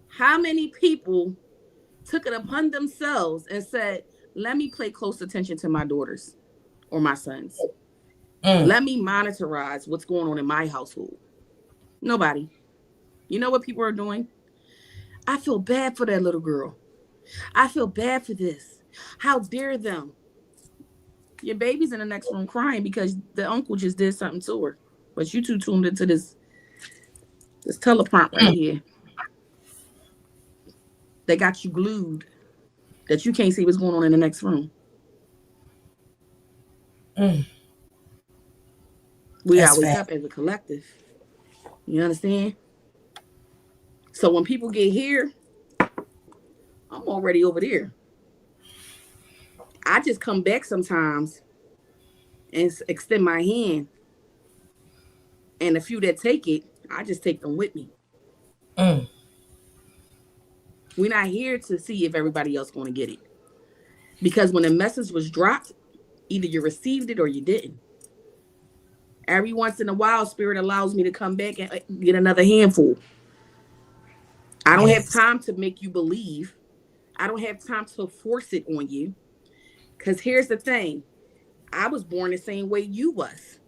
how many people took it upon themselves and said, "Let me pay close attention to my daughters or my sons.
Mm.
Let me monitorize what's going on in my household." Nobody. You know what people are doing? I feel bad for that little girl. I feel bad for this. How dare them? Your baby's in the next room crying because the uncle just did something to her. But you two tuned into this teleprompt right
Mm.
here. They got you glued that you can't see what's going on in the next room.
Mm.
We gotta
That's
wake
fact.
up as a collective. You understand? So when people get here, I'm already over there. I just come back sometimes and extend my hand, and the few that take it, I just take them with me.
Mm.
We're not here to see if everybody else going to get it, because when the message was dropped, either you received it or you didn't. Every once in a while, spirit allows me to come back and get another handful. I don't have
Yes.
time to make you believe. I don't have time to force it on you. Because here's the thing. I was born the same way you was.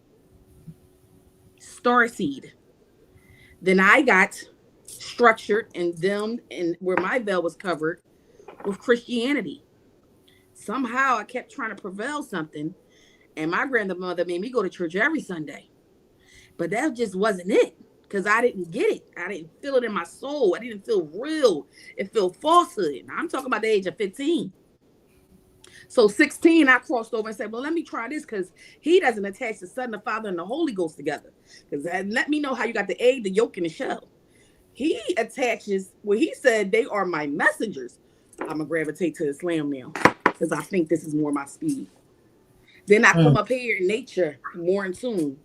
Starseed. Then I got structured and them and where my veil was covered with Christianity. Somehow I kept trying to prevail something, and my grandmother made me go to church every Sunday. But that just wasn't it. Because I didn't get it. I didn't feel it in my soul. I didn't feel real. It felt falsehood. Now, I'm talking about the age of 15. So 16, I crossed over and said, well, let me try this because he doesn't attach the Son, the Father, and the Holy Ghost together. Because let me know how you got the egg, the yolk, and the shell. He attaches, well, he said they are my messengers. I'm gonna gravitate to Islam now because I think this is more my speed. Then I come
Mm.
up here in nature more in tune.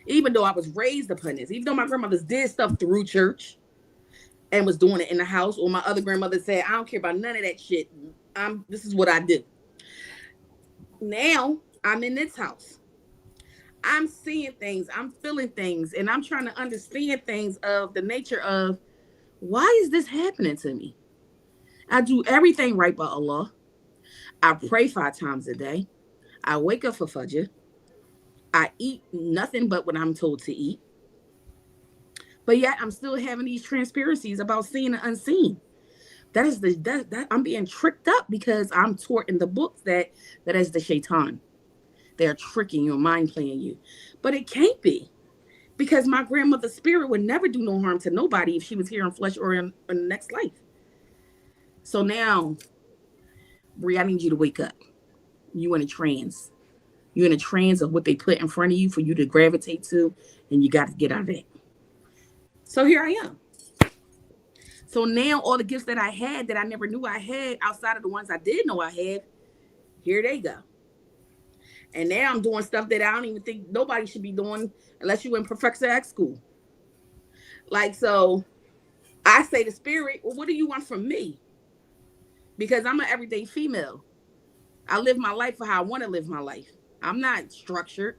Even though I was raised upon this, even though my grandmothers did stuff through church and was doing it in the house, or my other grandmother said, I don't care about none of that shit. This is what I do. Now I'm in this house. I'm seeing things, I'm feeling things, and I'm trying to understand things of the nature of why is this happening to me? I do everything right by Allah. I pray 5 times a day. I wake up for Fajr. I eat nothing but what I'm told to eat. But yet I'm still having these transparencies about seeing the unseen. That is that I'm being tricked up because I'm taught in the books that is the shaitan. They're tricking you, mind playing you. But it can't be. Because my grandmother's spirit would never do no harm to nobody if she was here in flesh or in the next life. So now, Bree, I need you to wake up. You in a trance. You're in a trance of what they put in front of you for you to gravitate to, and you got to get out of that. So here I am. So now all the gifts that I had that I never knew I had outside of the ones I did know I had, here they go. And now I'm doing stuff that I don't even think nobody should be doing unless you in Professor X school. Like, so I say to spirit, well, what do you want from me? Because I'm an everyday female. I live my life for how I want to live my life. I'm not structured.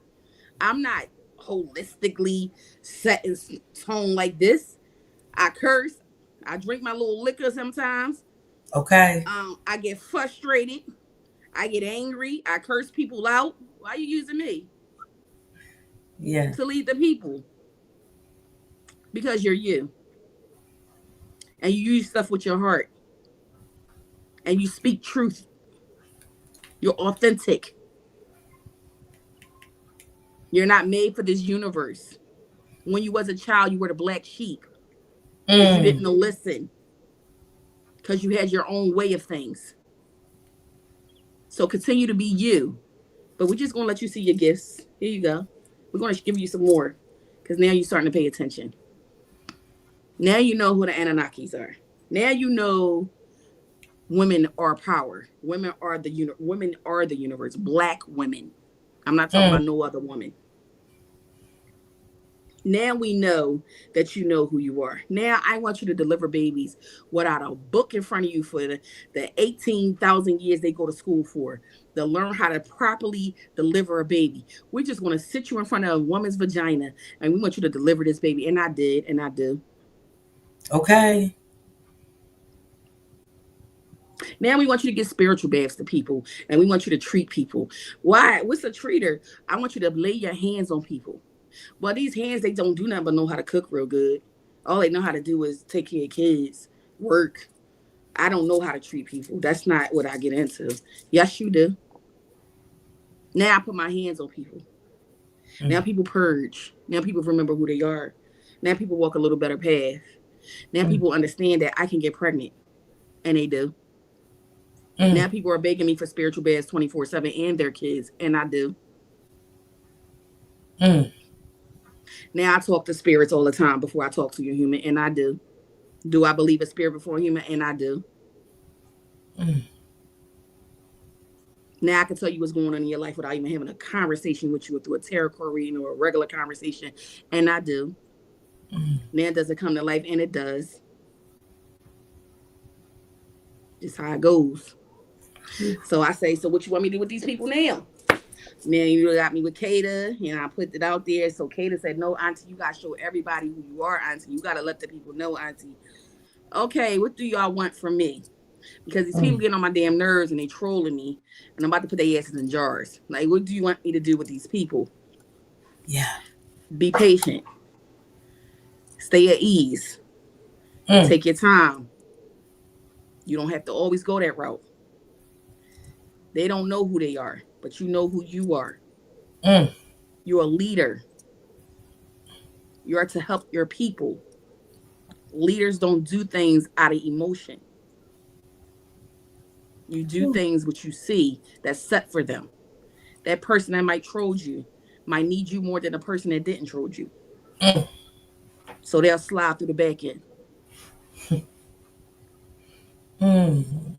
I'm not holistically set in tone like this. I curse. I drink my little liquor sometimes.
Okay.
I get frustrated. I get angry. I curse people out. Why are you using me
Yeah.
to lead the people? Because you're you. And you use stuff with your heart. And you speak truth. You're authentic. You're not made for this universe. When you was a child, you were the black sheep because you didn't
Mm.
know listen, because you had your own way of things. So continue to be you. But we're just gonna let you see your gifts. Here you go. We're gonna give you some more because now you're starting to pay attention. Now you know who the Anunnakis are. Now you know women are power. Women are the universe. Black women. I'm not talking
Mm.
about no other woman. Now we know that you know who you are. Now I want you to deliver babies without a book in front of you for the 18,000 years they go to school for. To learn how to properly deliver a baby. We just want to sit you in front of a woman's vagina and we want you to deliver this baby. And I did, and I do.
Okay.
Now we want you to give spiritual baths to people and we want you to treat people. Why? What's a treater? I want you to lay your hands on people. Well, these hands, they don't do nothing but know how to cook real good. All they know how to do is take care of kids, work. I don't know how to treat people. That's not what I get into. Yes, you do. Now I put my hands on people. Now
Mm.
people purge. Now people remember who they are. Now people walk a little better path. Now
Mm.
people understand that I can get pregnant. And they do.
Mm.
Now people are begging me for spiritual baths 24/7 and their kids. And I do.
Mm.
Now I talk to spirits all the time before I talk to a human. And I do. Do I believe a spirit before a human? And I do.
Mm.
Now I can tell you what's going on in your life without even having a conversation with you through a tarot card reading or a regular conversation. And I do.
Mm.
Now does it come to life? And it does. Just how it goes. So I say, so what you want me to do with these people now? Now you got me with Kata, and I put it out there. So Kata said, no, Auntie, you got to show everybody who you are, Auntie. You got to let the people know, Auntie. Okay, what do y'all want from me? Because these people
Mm.
getting on my damn nerves and they trolling me, and I'm about to put their asses in jars. Like, what do you want me to do with these people?
Yeah.
Be patient. Stay at ease.
Mm.
Take your time. You don't have to always go that route. They don't know who they are, but you know who you are.
Mm.
You're a leader. You are to help your people. Leaders don't do things out of emotion. You do
Mm.
things what you see that's set for them. That person that might troll you might need you more than the person that didn't troll you.
Mm.
So they'll slide through the back end.
Mm.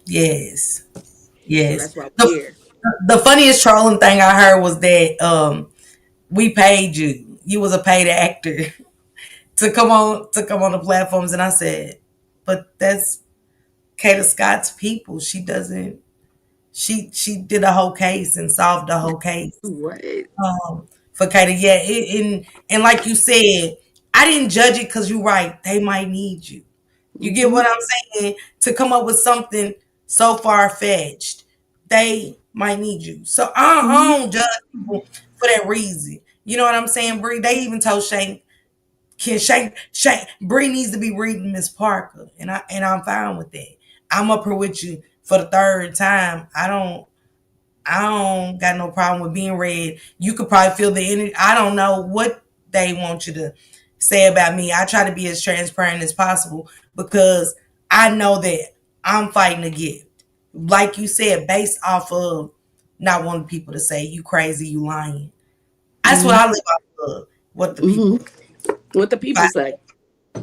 Yes.
So
Yes.
that's why we're
The,
here.
the funniest trolling thing I heard was that we paid you. You was a paid actor to come on the platforms, and I said, but that's Kata Scott's people. She doesn't. She did a whole case and solved the whole case
What?
for Kata. Yeah, and like you said, I didn't judge it because you're right. They might need you. You get
Mm-hmm.
what I'm saying? To come up with something so far fetched, they might need you. So I
Mm-hmm.
don't judge people for that reason. You know what I'm saying, Bree? They even told Shank, can Shank Bree needs to be reading Miss Parker, and I'm fine with that. I'm up here with you for the third time. I don't got no problem with being read. You could probably feel the energy. I don't know what they want you to say about me. I try to be as transparent as possible because I know that I'm fighting a gift. Like you said, based off of not wanting people to say you crazy, you lying. That's what
Mm-hmm.
I live off of. What the people.
Mm-hmm. What the people say.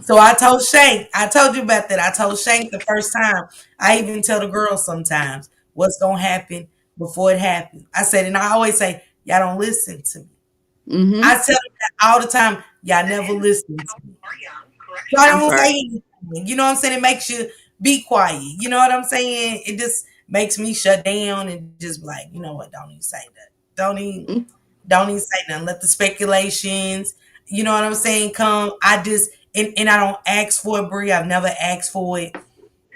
So I told Shank, I told you about that. I told Shank the first time. I even tell the girls sometimes what's gonna happen before it happens. I said, and I always say, y'all don't listen to me. I
Mm-hmm.
tell them that all the time, y'all never listen to me. So I
I'm
don't say
sorry.
anything. You know what I'm saying? It makes you be quiet. You know what I'm saying? It just makes me shut down and just be like, you know what, don't even say that. Don't even say nothing. Let the speculations, you know what I'm saying, come. I just and I don't ask for it, Bree. I've never asked for it.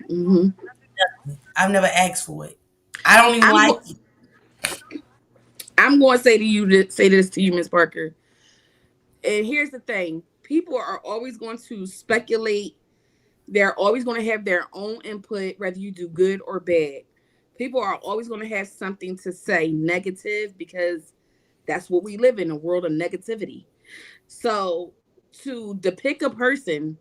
Mm-hmm.
I've never asked for it. I don't even
I'm
like
go-
it.
I'm going to say to you say this to you, Miss Parker. And here's the thing: people are always going to speculate. They're always going to have their own input, whether you do good or bad. People are always going to have something to say negative because that's what we live in, a world of negativity. So to depict a person,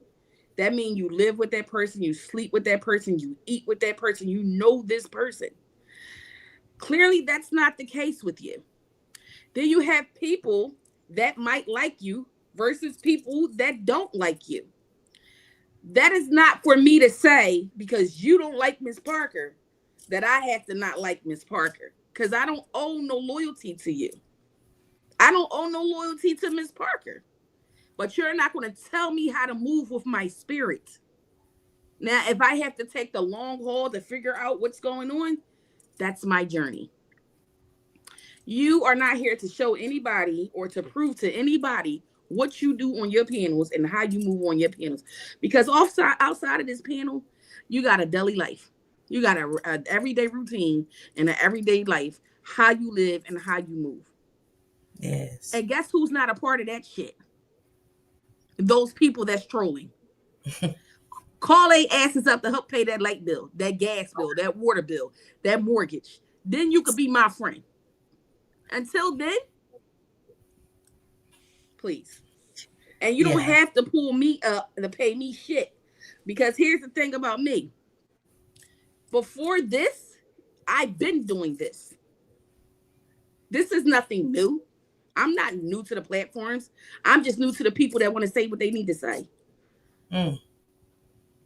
that means you live with that person, you sleep with that person, you eat with that person, you know this person. Clearly, that's not the case with you. Then you have people that might like you versus people that don't like you. That is not for me to say because you don't like Miss Parker that I have to not like Miss Parker because I don't owe no loyalty to you. I don't owe no loyalty to Miss Parker. But you're not going to tell me how to move with my spirit. Now, if I have to take the long haul to figure out what's going on, that's my journey. You are not here to show anybody or to prove to anybody what you do on your panels and how you move on your panels. Because outside of this panel, you got a daily life. You got a everyday routine and an everyday life, how you live and how you move.
Yes.
And guess who's not a part of that shit? Those people that's trolling. Call their asses up to help pay that light bill, that gas bill, that water bill, that mortgage. Then you could be my friend. Until then, please. And you don't
Yeah.
have to pull me up to pay me shit. Because here's the thing about me. Before this, I've been doing this. This is nothing new. I'm not new to the platforms. I'm just new to the people that want to say what they need to say.
Mm,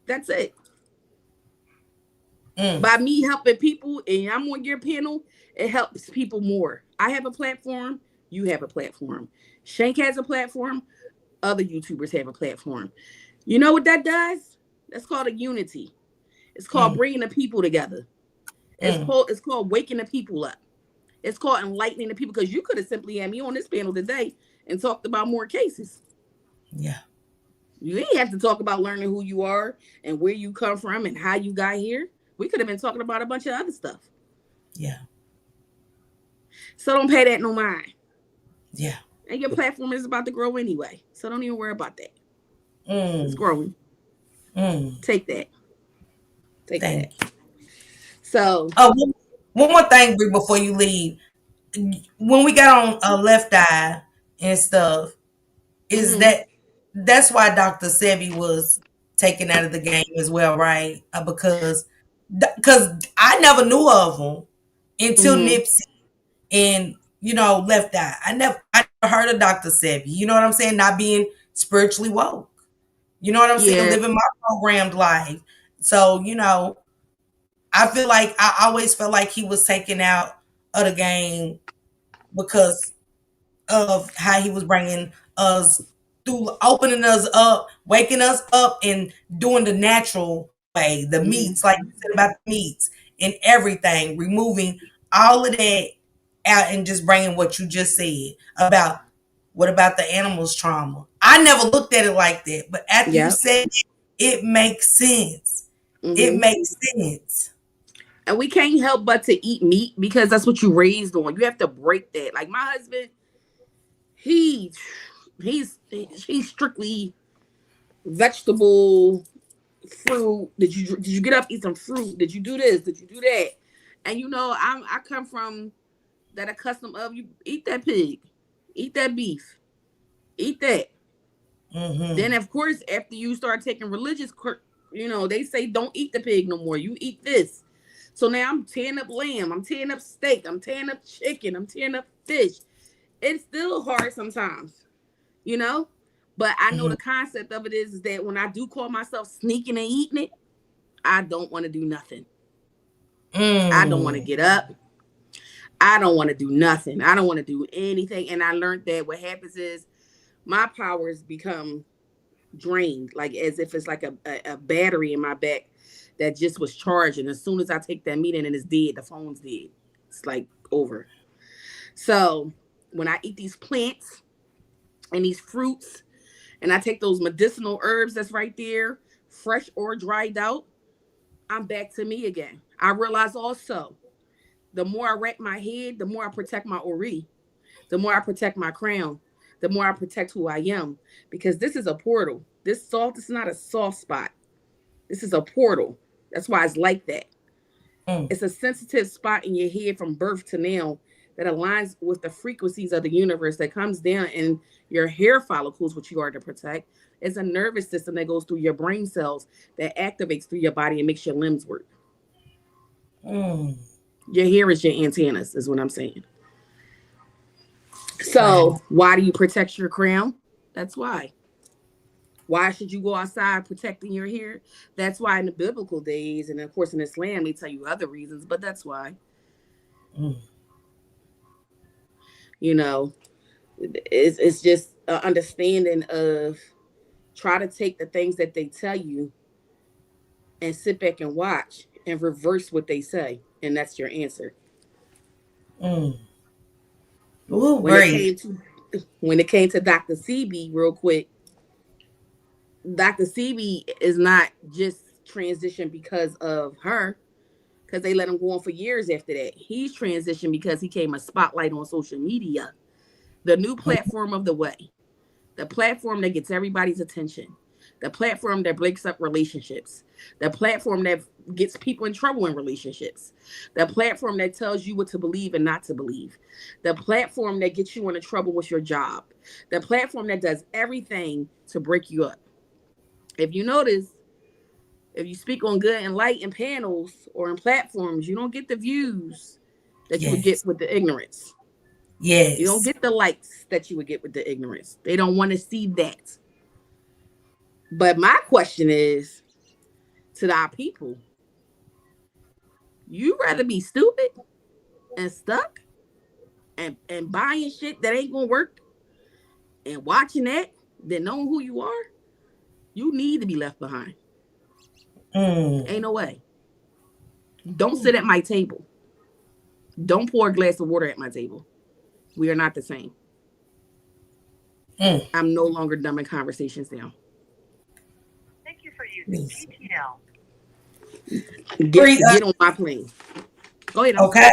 That's it.
mm.
By me helping people and I'm on your panel, it helps people more. I have a platform, you have a platform. Shank has a platform, other YouTubers have a platform. You know what that does? That's called a unity. It's called
Mm,
bringing the people together.
mm.
It's called waking the people up. It's called enlightening the people because you could have simply had me on this panel today and talked about more cases.
Yeah.
You didn't have to talk about learning who you are and where you come from and how you got here. We could have been talking about a bunch of other stuff.
Yeah.
So don't pay that no mind.
Yeah.
And your platform is about to grow anyway. So don't even worry about that. It's
Mm,
growing.
mm.
Take that. Take that.
Thank you.
So,
One more thing, Brie, before you leave. When we got on Left Eye and stuff, is
mm-hmm.
that's why Dr. Sebi was taken out of the game as well, right? Because I never knew of him until
Mm-hmm.
Nipsey and Left Eye. I never heard of Dr. Sebi. You know what I'm saying? Not being spiritually woke. You know what I'm saying?
Yeah.
Living my programmed life. So I feel like I always felt like he was taken out of the game because of how he was bringing us through, opening us up, waking us up, and doing the natural way, the
Mm-hmm.
meats, like you said about the meats and everything, removing all of that out and just bringing what you just said about what about the animals' trauma. I never looked at it like that, but after you
Yep.
said it, it makes sense. It
Mm-hmm.
makes sense.
And we can't help but to eat meat because that's what you raised on. You have to break that. Like my husband, he he's strictly vegetable, fruit. Did you get up, eat some fruit? Did you do this? Did you do that? And I come from that custom of you eat that pig, eat that beef, eat that. Then
Mm-hmm.
of course after you start taking religious, they say don't eat the pig no more. You eat this. So now I'm tearing up lamb, I'm tearing up steak, I'm tearing up chicken, I'm tearing up fish. It's still hard sometimes, you know. But I know
Mm-hmm.
the concept of it is that when I do call myself sneaking and eating it, I don't want to do nothing. I don't want to
Mm.
get up. I don't want to do nothing. I don't want to do anything. And I learned that what happens is my powers become drained, like as if it's like a battery in my back that just was charging. As soon as I take that meeting and it's dead, the phone's dead. It's like over. So when I eat these plants and these fruits and I take those medicinal herbs that's right there, fresh or dried out, I'm back to me again. I realize also the more I wrap my head, the more I protect my ori, the more I protect my crown, the more I protect who I am. Because this is a portal. This salt is not a soft spot. This is a portal. That's why it's like that.
Mm.
It's a sensitive spot in your head from birth to now that aligns with the frequencies of the universe that comes down in your hair follicles, which you are to protect. It's a nervous system that goes through your brain cells that activates through your body and makes your limbs work.
Mm.
Your hair is your antennas, is what I'm saying.
Right.
So, why do you protect your crown? That's why. Why should you go outside protecting your hair? That's why in the biblical days, and of course in Islam, they tell you other reasons, but that's why.
Mm.
You know, it's just an understanding of try to take the things that they tell you and sit back and watch and reverse what they say, and that's your answer.
Mm. Ooh,
When it
Bree.
came to Dr. CB, real quick, Dr. CB is not just transitioned because of her, because they let him go on for years after that. He's transitioned because he came a spotlight on social media, the new platform of the way, the platform that gets everybody's attention, the platform that breaks up relationships, the platform that gets people in trouble in relationships, the platform that tells you what to believe and not to believe, the platform that gets you into trouble with your job, the platform that does everything to break you up. If you notice, if you speak on good and light in panels or in platforms, you don't get the views that you would get
Yes.
with the ignorance. You don't
Yes.
get the likes that you would get with the ignorance. They don't want to see that. But my question is to our people, you rather be stupid and stuck and buying shit that ain't gonna work and watching that than knowing who you are? You need to be left behind.
Mm.
Ain't no way. Don't sit at my table. Don't pour a glass of water at my table. We are not the same.
Mm.
I'm no longer dumbing conversations down.
Thank you for using GTL.
Get
Bree,
get on my plane. Go ahead. I'm
okay.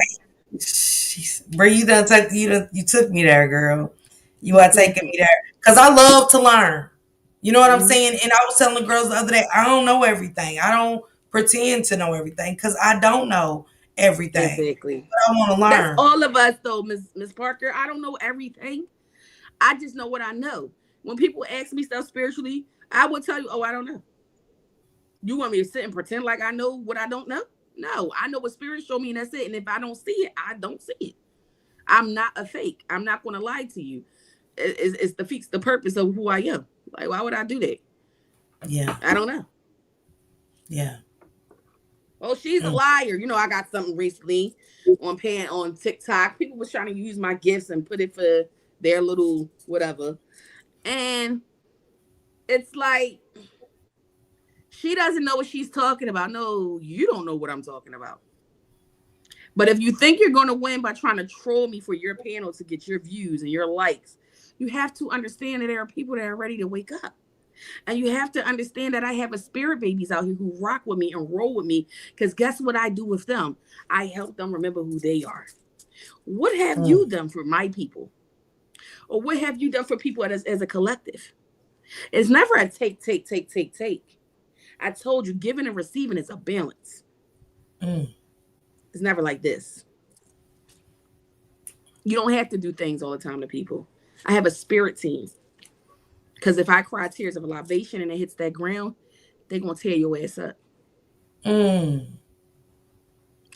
sorry.
Bree, you took me there, girl. You are taking me there because I love to learn. You know what I'm
Mhm.
saying? And I was telling the girls the other day, I don't know everything. I don't pretend to know everything because I don't know everything.
Exactly.
But I want to
That's
learn.
all of us, though, Miss Parker. I don't know everything. I just know what I know. When people ask me stuff spiritually, I will tell you, "Oh, I don't know." You want me to sit and pretend like I know what I don't know? No, I know what spirit show me, and that's it. And if I don't see it, I don't see it. I'm not a fake. I'm not going to lie to you. It's defeats the purpose of who I am. Like, why would I do that?
Yeah.
I don't know.
Yeah.
Oh, she's a
Mm.
liar. I got something recently on TikTok. People was trying to use my gifts and put it for their little whatever. And it's like she doesn't know what she's talking about. No, you don't know what I'm talking about. But if you think you're going to win by trying to troll me for your panel to get your views and your likes, you have to understand that there are people that are ready to wake up. And you have to understand that I have a spirit babies out here who rock with me and roll with me. Because guess what I do with them? I help them remember who they are. What have
Mm.
you done for my people? Or what have you done for people as a collective? It's never a take, take, take, take, take. I told you, giving and receiving is a balance.
Mm.
It's never like this. You don't have to do things all the time to people. I have a spirit team. Because if I cry tears of a libation and it hits that ground, they're going to tear your ass up.
Mm.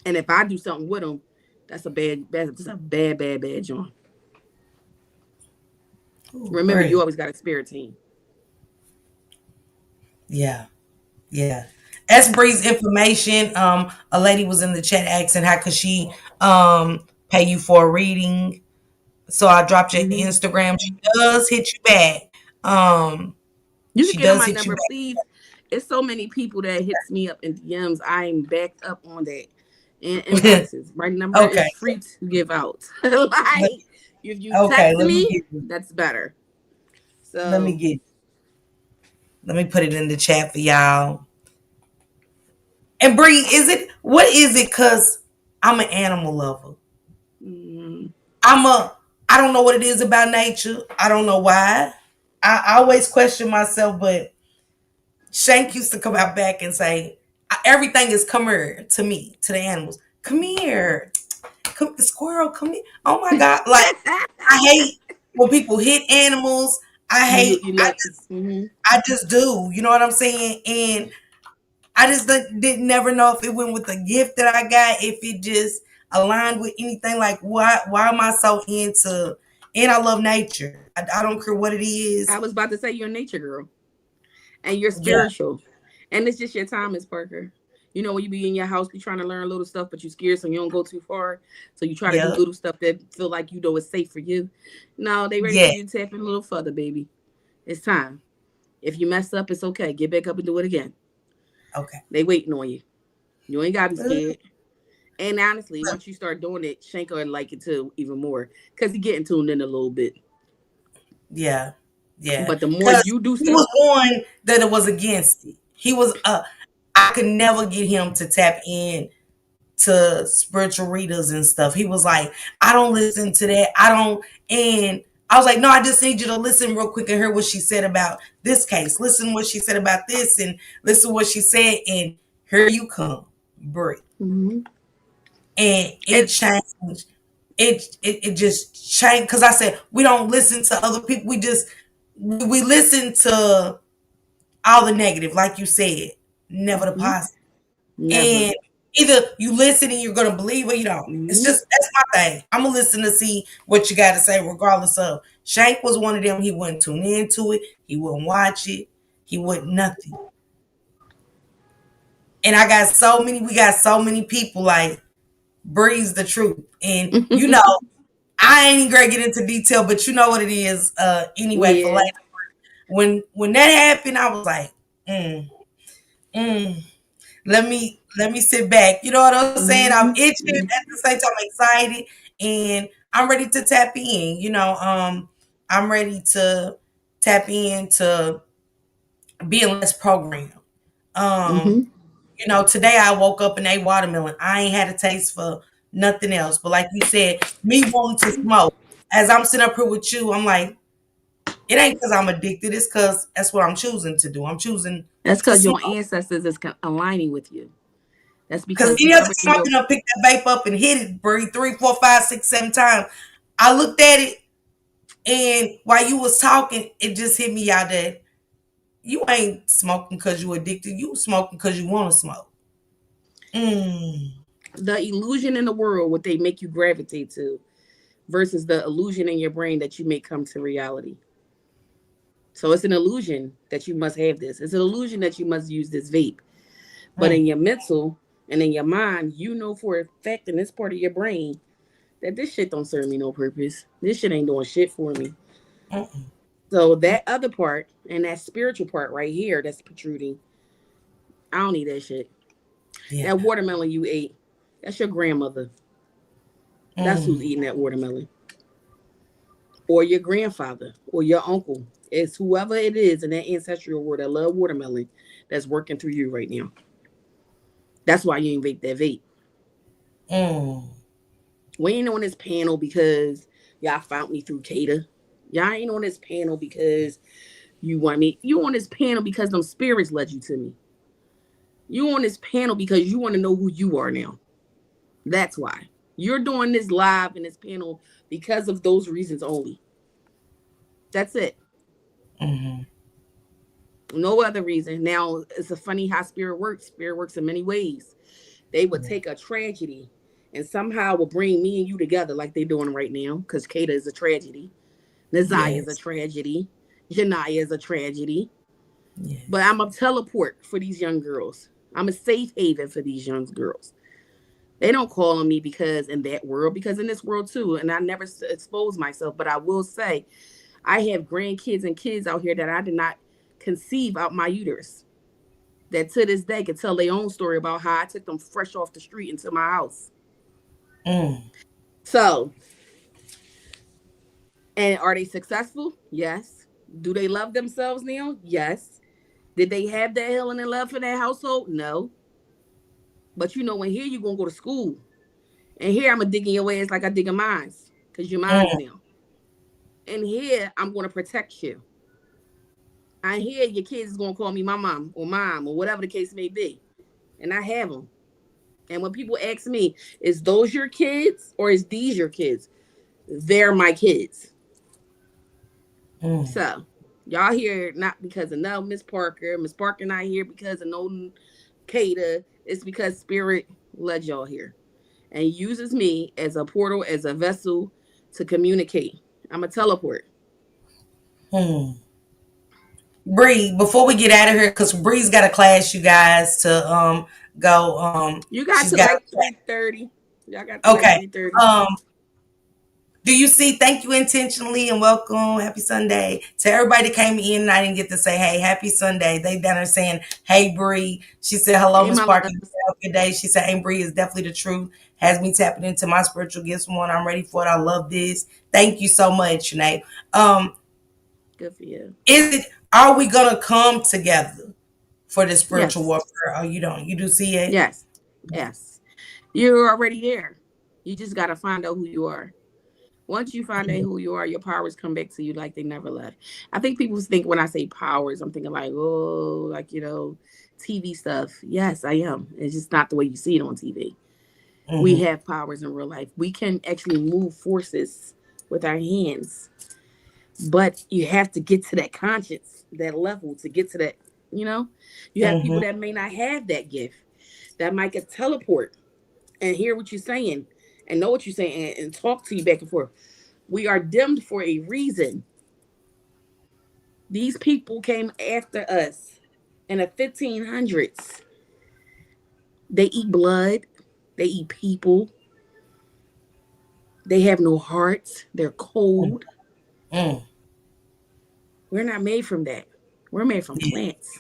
And if I do something with them, that's a bad joint.
Ooh,
Remember, you
Bree.
always got a spirit team.
Yeah. Yeah. That's Bree's information. A lady was in the chat asking how could she pay you for a reading. So I dropped your
Mm-hmm.
Instagram. She does hit you back. Um,
You can
she
get on
does
my
hit you
number,
back.
please. It's so many people that hits me up in DMs. I'm backed up on that. And inboxes. My number
Okay.
is free to give out. Like,
Let,
if you
okay,
text
let me
me,
get you.
that's better.
Let me
So,
get let me put it in the chat for y'all. And Bree, is it what is it? Cause I'm an animal lover.
mm,
I'm a I don't know what it is about nature. I don't know why. I always question myself, but Shank used to come out back and say, everything is come here to me, to the animals. Come here. Come the squirrel, come here. Oh my God. Like I hate when people hit animals. I
you
hate
you love. Mm-hmm.
I just do. You know what I'm saying? And I just didn't never know if it went with the gift that I got, if it just aligned with anything. Like why am I so into? And I love nature. I don't care what it is.
I was about to say you're a nature girl and you're
Yeah,
spiritual. And it's just your time, Miss Parker. When you be in your house, you trying to learn little stuff, but you're scared, so you don't go too far. So you try to do
yeah,
little stuff that feel like is safe for you. No, they ready for
yeah.
you to tap in a little further, baby. It's time. If you mess up, it's okay. Get back up and do it again.
Okay.
They waiting on you. You ain't gotta be
Uh,
scared. And honestly, once you start doing it, Shanko would like it too even more because he getting tuned in a little bit.
Yeah, yeah.
But the more
Because
you do
he
stuff,
was one that it was against it. He was I could never get him to tap in to spiritual readers and stuff. He was like, I don't listen to that. I don't and I was like, no, I just need you to listen real quick and hear what she said about this case. Listen what she said about this and listen what she said and here you come, Brie.
mm-hmm.
And it
it
changed. It just changed because I said we don't listen to other people. We listen to all the negative, like you said, never the
mm-hmm.
positive.
Never.
And either you listen and you're gonna believe or you don't. It's
Mm-hmm.
just that's my thing. I'm gonna listen to see what you got to say, regardless of. Shank was one of them. He wouldn't tune into it. He wouldn't watch it. He wouldn't nothing. And I got so many. We got so many people like breathes the truth. And I ain't even gonna get into detail, but you know what it is. Anyway, for
Yeah.
later. When that happened, I was like, mm, mm. Let me sit back. You know what I'm saying? I'm
Mm-hmm.
itching at the same time, I'm excited, and I'm ready to tap in. I'm ready to tap into being less programmed. Um,
Mm-hmm.
Today I woke up and ate watermelon. I ain't had a taste for nothing else. But like you said, me wanting to smoke. As I'm sitting up here with you, I'm like, it ain't because I'm addicted. It's because that's what I'm choosing to do. I'm choosing
That's
to
because
smoke.
your ancestors is aligning with you. That's
Because
because
any other
whoever in
time I
your
done picked that vape up and hit it, breathe 3, 4, 5, 6, 7 times. I looked at it, and while you was talking, it just hit me out that you ain't smoking because you addicted. You smoking because you want to smoke. Mm.
the illusion in the world, what they make you gravitate to, versus the illusion in your brain that you make come to reality. So it's an illusion that you must have this. It's an illusion that you must use this vape. But
Mm.
in your mental And in your mind, you know for a fact in this part of your brain that this shit don't serve me no purpose. This shit ain't doing shit for me.
Mm-mm.
So that other part and that spiritual part right here that's protruding, I don't need that shit.
Yeah.
That watermelon you ate, that's your grandmother. That's who's
Mm.
eating that watermelon. Or your grandfather or your uncle. It's whoever it is in that ancestral world that love watermelon that's working through you right now. That's why you ain't vape that vape.
Mm.
We ain't on this panel because y'all found me through Cater. Y'all ain't on this panel because you want me. You on this panel because them spirits led you to me. You on this panel because you want to know who you are now. That's why. You're doing this live in this panel because of those reasons only. That's it.
Mm-hmm.
No other reason. Now, it's a funny how spirit works. Spirit works in many ways. They would
Yeah.
take a tragedy and somehow will bring me and you together like they're doing right now because Kata is a tragedy. Nazaya is a
Yes.
tragedy. Janaya is a tragedy. But
Yes.
I'm a teleport for these young girls. I'm a safe haven for these young girls. They don't call on me because in that world, because in this world too, and I never expose myself, but I will say I have grandkids and kids out here that I did not conceive out my uterus that to this day can tell their own story about how I took them fresh off the street into my house.
Mm.
So, and are they successful? Yes. Do they love themselves now? Yes. Did they have that healing and love for that household? No. But you know, when here you're gonna go to school, and here I'm gonna dig in your ass like I dig in mines, cause you're mines
Mm.
now. And here I'm gonna protect you. I hear your kids is gonna call me my mom or whatever the case may be, and I have them. And when people ask me, is those your kids or is these your kids? They're my kids.
Mm.
So y'all here not because of no Miss Parker. Miss Parker not here because of no Kata. It's because Spirit led y'all here and uses me as a portal, as a vessel to communicate. I'm a teleport.
Mm. Bree, before we get out of here, because Bree's got a class, you guys, to go.
You got
She's
to
got
like 3:30. Y'all got to like
okay.
3:30.
Um, do you see? Thank you intentionally and welcome. Happy Sunday to everybody that came in. And I didn't get to say hey, happy Sunday. They down there saying hey, Bree. She said hello,
Hey,
Miss
my
Parker.
loves.
Have a good day. She said, hey, Bree is definitely the truth. Has me tapping into my spiritual gifts. One, I'm ready for it. I love this. Thank you so much, Sinead. Um,
Good for you.
is it? Are we gonna come together for the spiritual
Yes.
warfare? Oh, you don't. You do see it.
Yes. Yes. You're already there. You just got to find out who you are. Once you find out who you are, your powers come back to you like they never left. I think people think when I say powers, I'm thinking like, oh, like, TV stuff. Yes, I am. It's just not the way you see it on TV. We
Mm-hmm.
have powers in real life. We can actually move forces with our hands, but you have to get to that conscience, that level to get to that, you know? You have people
Mm-hmm.
that may not have that gift that might get teleport and hear what you're saying and know what you're saying and talk to you back and forth. We are dimmed for a reason. These people came after us in the 1500s. They eat blood, they eat people, they have no hearts, they're cold.
Mm.
We're not made from that. We're made from
Yeah.
plants.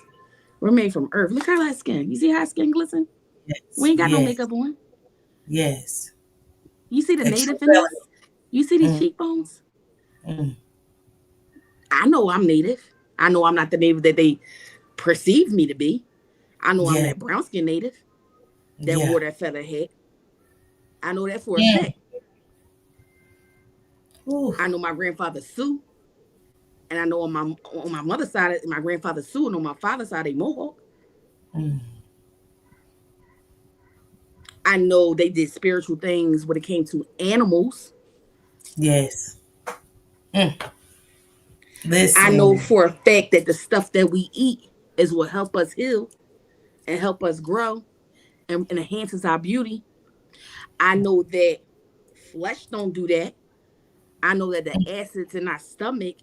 We're made from earth. Look how our skin. You see how our skin glisten? We
Yes.
ain't got no
Yes.
makeup on.
Yes.
You see the
A true
native in us? You see these
feeling.
cheekbones?
Mm.
I know I'm native. I know I'm not the native that they perceive me to be. I know I'm
Yeah.
that brown skin native that
Yeah.
wore that feather hat. I know that for a
Mm.
fact.
Ooh.
I know my grandfather Sue, and I know on my mother's side, my grandfather Sue, and on my father's side, they Mohawk.
Mm.
I know they did spiritual things when it came to animals.
Yes. Mm.
I know
Listen.
for a fact that the stuff that we eat is what help us heal and help us grow and enhances our beauty. I know that flesh don't do that. I know that the acids in our stomach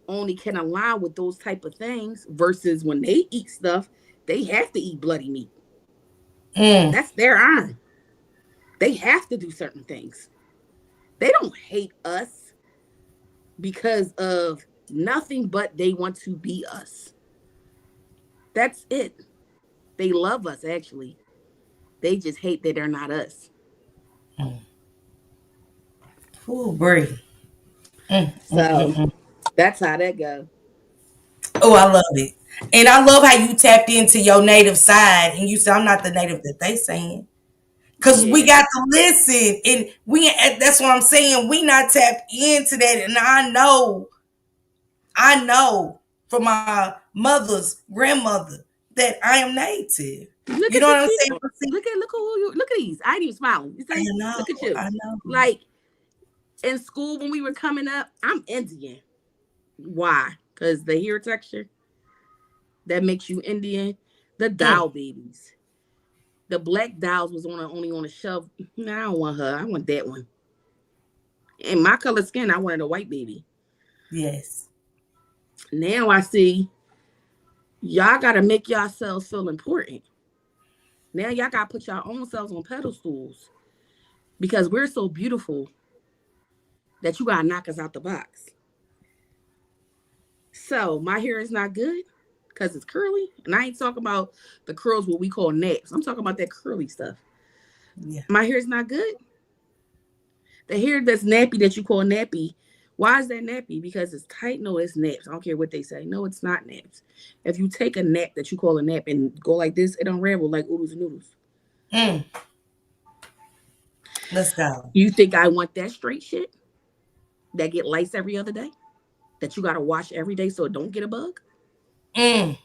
only can align with those type of things versus when they eat stuff, they have to eat bloody meat.
Mm.
That's their iron. They have to do certain things. They don't hate us because of nothing but they want to be us. That's it. They love us, actually. They just hate that they're not us.
Ooh, Bree.
So that's how that go.
Oh, I love it. And I love how you tapped into your native side and you said, I'm not the native that they saying. Cause we
Yeah.
got to listen. And that's what I'm saying. We not tapped into that. And I know from my mother's grandmother that I am native.
Look
You
at
know
the
what I'm
people.
saying?
Look who you look at these. I ain't even smiling. You
I
see?
know,
Look at you.
I know.
Like in school when we were coming up, I'm Indian. Why? Because the hair texture that makes you Indian. The
Mm,
doll babies. The black dolls was only on a shelf. Nah, I don't want her. I want that one. And my color skin, I wanted a white baby.
yes.
Now I see y'all gotta make yourselves feel important. Now y'all gotta put your own selves on pedestals because we're so beautiful that you gotta knock us out the box. So my hair is not good because it's curly. And I ain't talking about the curls what we call naps. I'm talking about that curly stuff.
Yeah.
My hair is not good. The hair that's nappy that you call nappy, why is that nappy? Because it's tight? No, it's naps. I don't care what they say. No, it's not naps. If you take a nap that you call a nap and go like this, it unravel like oodles and noodles.
Mm, let's go.
You think I want that straight shit that get lice every other day? That you gotta wash every day so it don't get a bug?
Mm.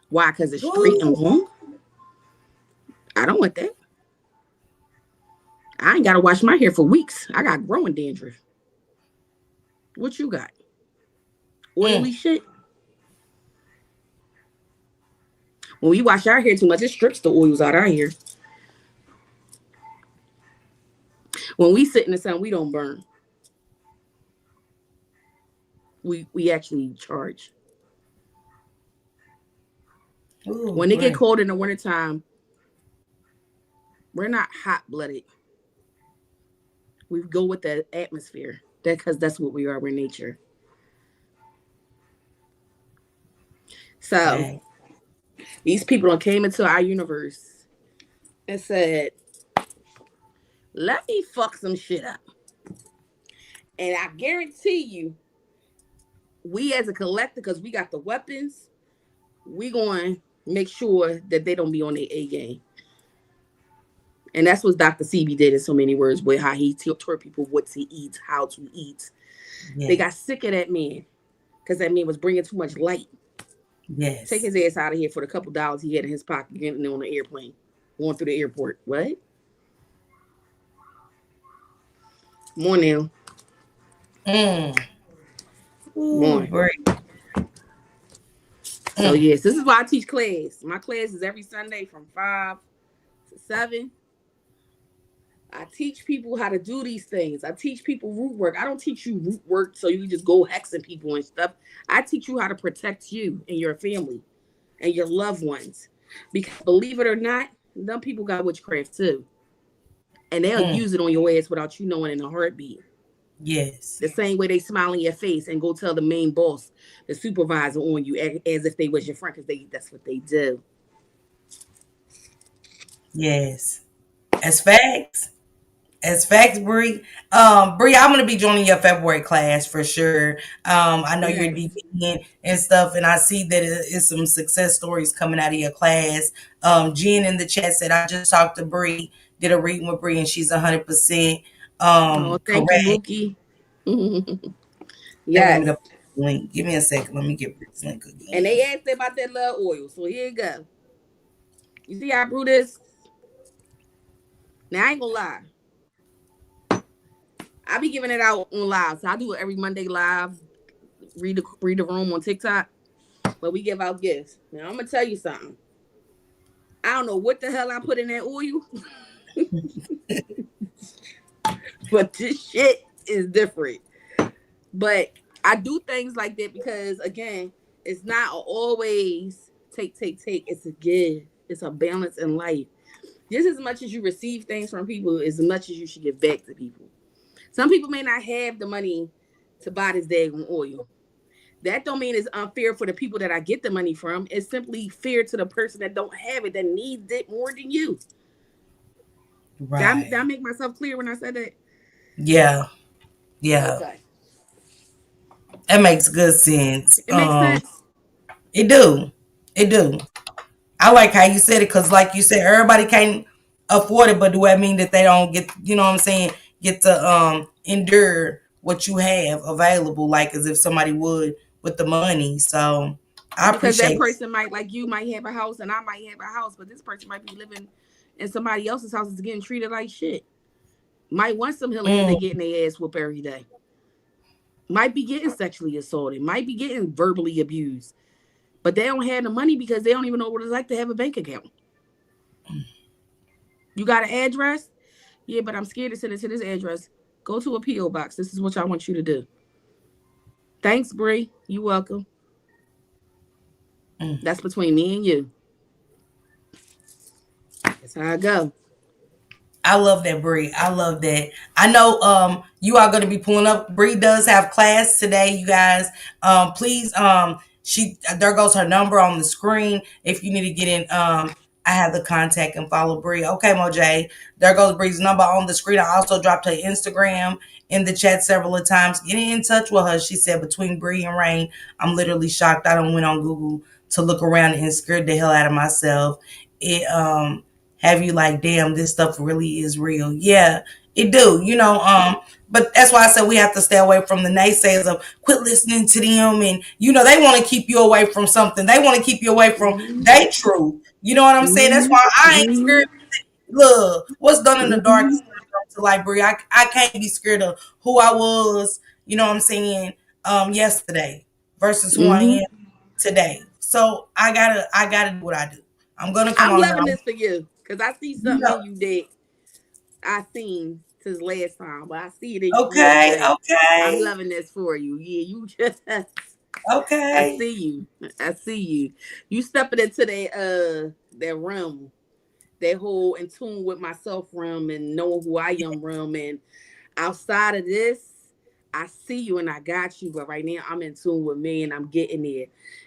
Why? Because it's straight
Ooh.
and long? I don't want that. I ain't gotta wash my hair for weeks. I got growing dandruff. What you got?
Mm.
Oily shit? When we wash our hair too much, it strips the oils out our hair. When we sit in the sun, we don't burn. We actually charge.
Ooh,
When it get
great.
cold in the wintertime, we're not hot blooded. We go with the atmosphere. That because that's what we are. We're nature. So
Fact.
these people that came into our universe and said, "Let me fuck some shit up," and I guarantee you, we as a collective, because we got the weapons, we going to make sure that they don't be on their A game. And that's what Dr. CB did in so many words with how he taught people what to eat, how to eat. They got
Yes.
sick of that man because that man was bringing too much light. Take
Yes.
his ass out of here for the couple dollars he had in his pocket getting on the airplane, going through the airport. What? Come on now.
Mm.
Come
Ooh,
on.
great.
So,
Mm.
yes, this is why I teach class. My class is every Sunday from 5 to 7. I teach people how to do these things. I teach people root work. I don't teach you root work so you can just go hexing people and stuff. I teach you how to protect you and your family and your loved ones. Because believe it or not, them people got witchcraft too. And they'll
Mm.
use it on your ass without you knowing in a heartbeat.
Yes.
The same way they smile in your face and go tell the main boss, the supervisor on you as if they was your friend because that's what they do.
Yes. As facts. As facts, Bree. Bree, I'm gonna be joining your February class for sure. I know you're
Yes.
DBing and stuff, and I see that it is some success stories coming out of your class. Jen in the chat said I just talked to Bree, did a reading with Bree, and she's 100%
Oh, thank you,
correct.
Bookie.
They want me
Yes.
to put the link. Give me a second. Let me get Bree's link
And
again.
they asked about that love oil. So here you go. You see how I brew this? Now I ain't gonna lie. I be giving it out on live. So I do it every Monday live. Read the room on TikTok. But we give out gifts. Now I'm gonna tell you something. I don't know what the hell I put in that oil, but this shit is different. But I do things like that because again, it's not always take. It's a give. It's a balance in life. Just as much as you receive things from people, as much as you should give back to people. Some people may not have the money to buy this daggone oil. That don't mean it's unfair for the people that I get the money from. It's simply fair to the person that don't have it, that needs it more than you. Did I
Right.
make myself clear when I said that?
Yeah. Yeah.
Okay.
That makes good sense.
It makes sense.
It do. It do. I like how you said it because, like you said, everybody can't afford it, but do that mean that they don't get, you know what I'm saying, get to endure what you have available, like as if somebody would with the money. So I
Because that
appreciate it.
person might, like you, might have a house and I might have a house, but this person might be living in somebody else's house is getting treated like shit. Might want some healing because they
Mm,
getting their ass whooped every day. Might be getting sexually assaulted. Might be getting verbally abused. But they don't have the money because they don't even know what it's like to have a bank account. You got an address? Yeah, but I'm scared to send it to this address. Go to a P.O. box. This is what I want you to do. Thanks, Bree. You welcome.
mm.
That's between me and you. That's how I go.
I love that, Bree. I love that. I know you are going to be pulling up. Bree does have class today, you guys. Please she there goes her number on the screen if you need to get in I have the contact and follow Bree. Okay, Moj. There goes Bree's number on the screen. I also dropped her Instagram in the chat several of times. Get in touch with her. She said between Bree and Rain, I'm literally shocked. I don't went on Google to look around and scared the hell out of myself. It have you like, damn, this stuff really is real. Yeah, it do, but that's why I said we have to stay away from the naysayers of quit listening to them. And they want to keep you away from something. They want to keep you away from
Mm-hmm.
their truth. You know what I'm saying? That's
Mm-hmm.
why I ain't
Mm-hmm.
scared. Look, what's done in the dark is
Mm-hmm.
to light, Brie. I can't be scared of who I was, you know what I'm saying, yesterday versus who I
Mm-hmm.
am today. So I gotta do what I do. I'm gonna come
I'm
on here.
loving this for you because I see
You
something
know,
in you that I seen since last time, but I see it in you more
okay,
today. I'm
okay,
loving this for you. Yeah, you just I
okay.
see you. I see you. You stepping into that realm, that whole in tune with myself realm and knowing who I am realm. And outside of this, I see you and I got you. But right now I'm in tune with me and I'm getting there.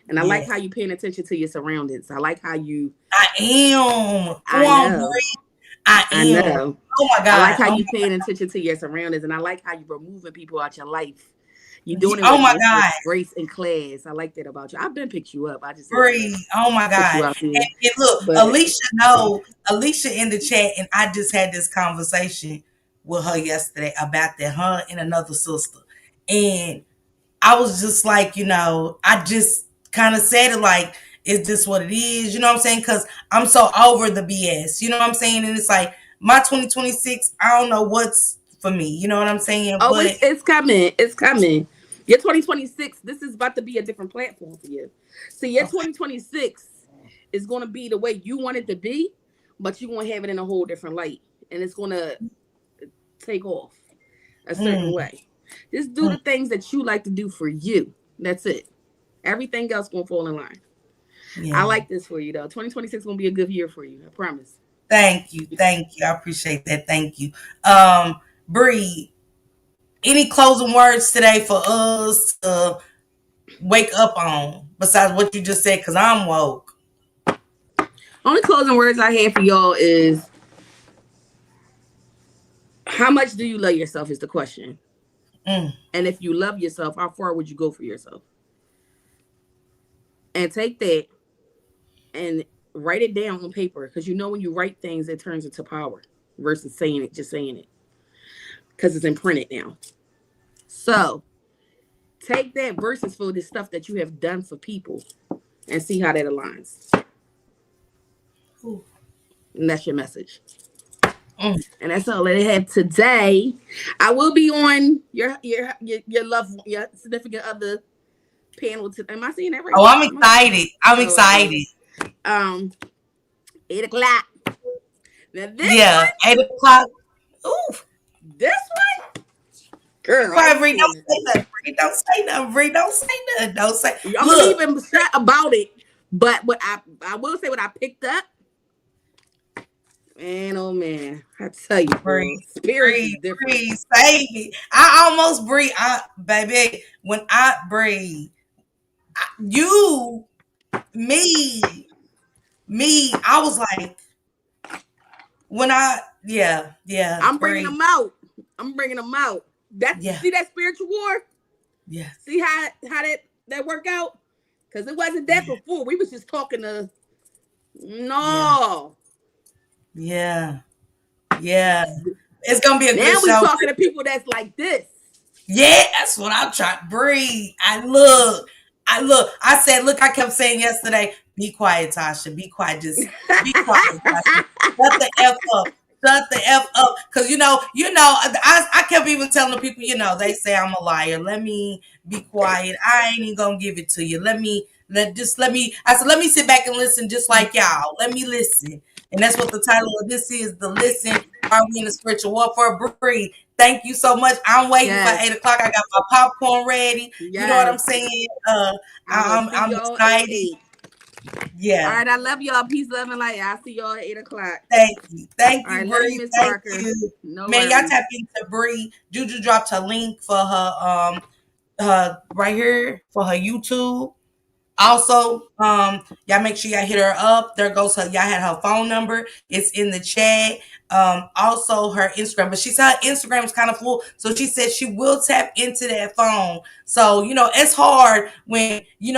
And I like
Yeah,
how you paying attention to your surroundings. I like how you
I am. Come
I
on,
know.
Brie. I
I
am.
know.
Oh my
I like
God.
how
Oh,
you paying attention to your surroundings, and I like how you removing people out your life. You doing it
oh
with
my God.
grace, and class. I like that about you. I've been picked you up. I just haven't
Bree, oh my
put
God.
you out there.
And look,
But
Alicia in the chat, and I just had this conversation with her yesterday about that, her and another sister. And I was just like, I just kind of said it like, is this what it is? You know what I'm saying? Because I'm so over the BS. You know what I'm saying? And it's like, my 2026, I don't know what's for me. You know what I'm saying?
oh,
But
it's coming. It's coming. Your 2026. This is about to be a different platform for you. See, your
okay.
2026 is going to be the way you want it to be, but you're going to have it in a whole different light, and it's going to take off a certain
Mm,
way. Just do
mm,
the things that you like to do for you. That's it. Everything else gonna fall in line. I
yeah.
like this for you though. 2026 gonna be a good year for you. I promise.
Thank you. Thank you. I appreciate that. Thank you. Bree, any closing words today for us to wake up on besides what you just said? Because I'm woke.
Only closing words I have for y'all is how much do you love yourself is the question.
Mm,
And if you love yourself, how far would you go for yourself? And take that and write it down on paper. Because you know when you write things, it turns into power versus saying it, just saying it. Because it's imprinted now. So take that versus for the stuff that you have done for people and see how that aligns. And that's your message.
mm.
And that's all that I have today. I will be on your love your significant other panel. Am I saying that right?
Oh, I'm
Am I?
excited. I'm
Oh, okay.
excited.
Um, 8 o'clock. Now
Yeah, 8 o'clock. Ooh,
this one, girl, I
quiet,
ain't
Bree.
saying
Don't
it.
say nothing. Bree, don't say nothing. Bree, don't say nothing. Don't say.
I'm gonna be
Look,
even shut about it. But what I will say what I picked up. Man, oh man, I tell you,
Bree,
girl, spirits is
Bree,
different.
Bree, save me. I almost breathe. Baby, when I breathe, you, me, I was like, when yeah,
I'm bringing
breathe.
them out. I'm bringing them out. That's
Yeah,
see that spiritual war.
yeah,
See how that work out? Because it wasn't that
yeah,
before. We was just talking to
yeah,
no.
yeah, yeah. It's gonna be a good
Now we
show.
talking to people that's like this.
Yeah, that's what I'm trying. Breathe. I said, look, I kept saying yesterday, be quiet, Tasha. Be quiet. Just be quiet, Tasha. Shut the F up. Shut the F up. Cause I kept even telling the people, they say I'm a liar. Let me be quiet. I ain't even gonna give it to you. I said, let me sit back and listen just like y'all. Let me listen. And that's what the title of this is, the listen. Are we in the spiritual warfare? Breathe. Thank you so much. I'm waiting for
Yes,
8 o'clock. I got my popcorn ready. You know what I'm
yes.
saying?
I will see
I'm
y'all at
excited.
8. All
Yeah.
right, I love y'all. Peace, love, and light. I'll see y'all at 8 o'clock.
Thank you. Thank
All
you,
right, love you,
Bree.
Miss
Thank
Parker.
you.
No
Man, y'all
worries.
tap into Bree. Juju dropped her link for her right here for her YouTube. Also, y'all make sure y'all hit her up. There goes her. Y'all had her phone number. It's in the chat. Also her Instagram, but she said her Instagram is kind of full, so she said she will tap into that phone. So it's hard when you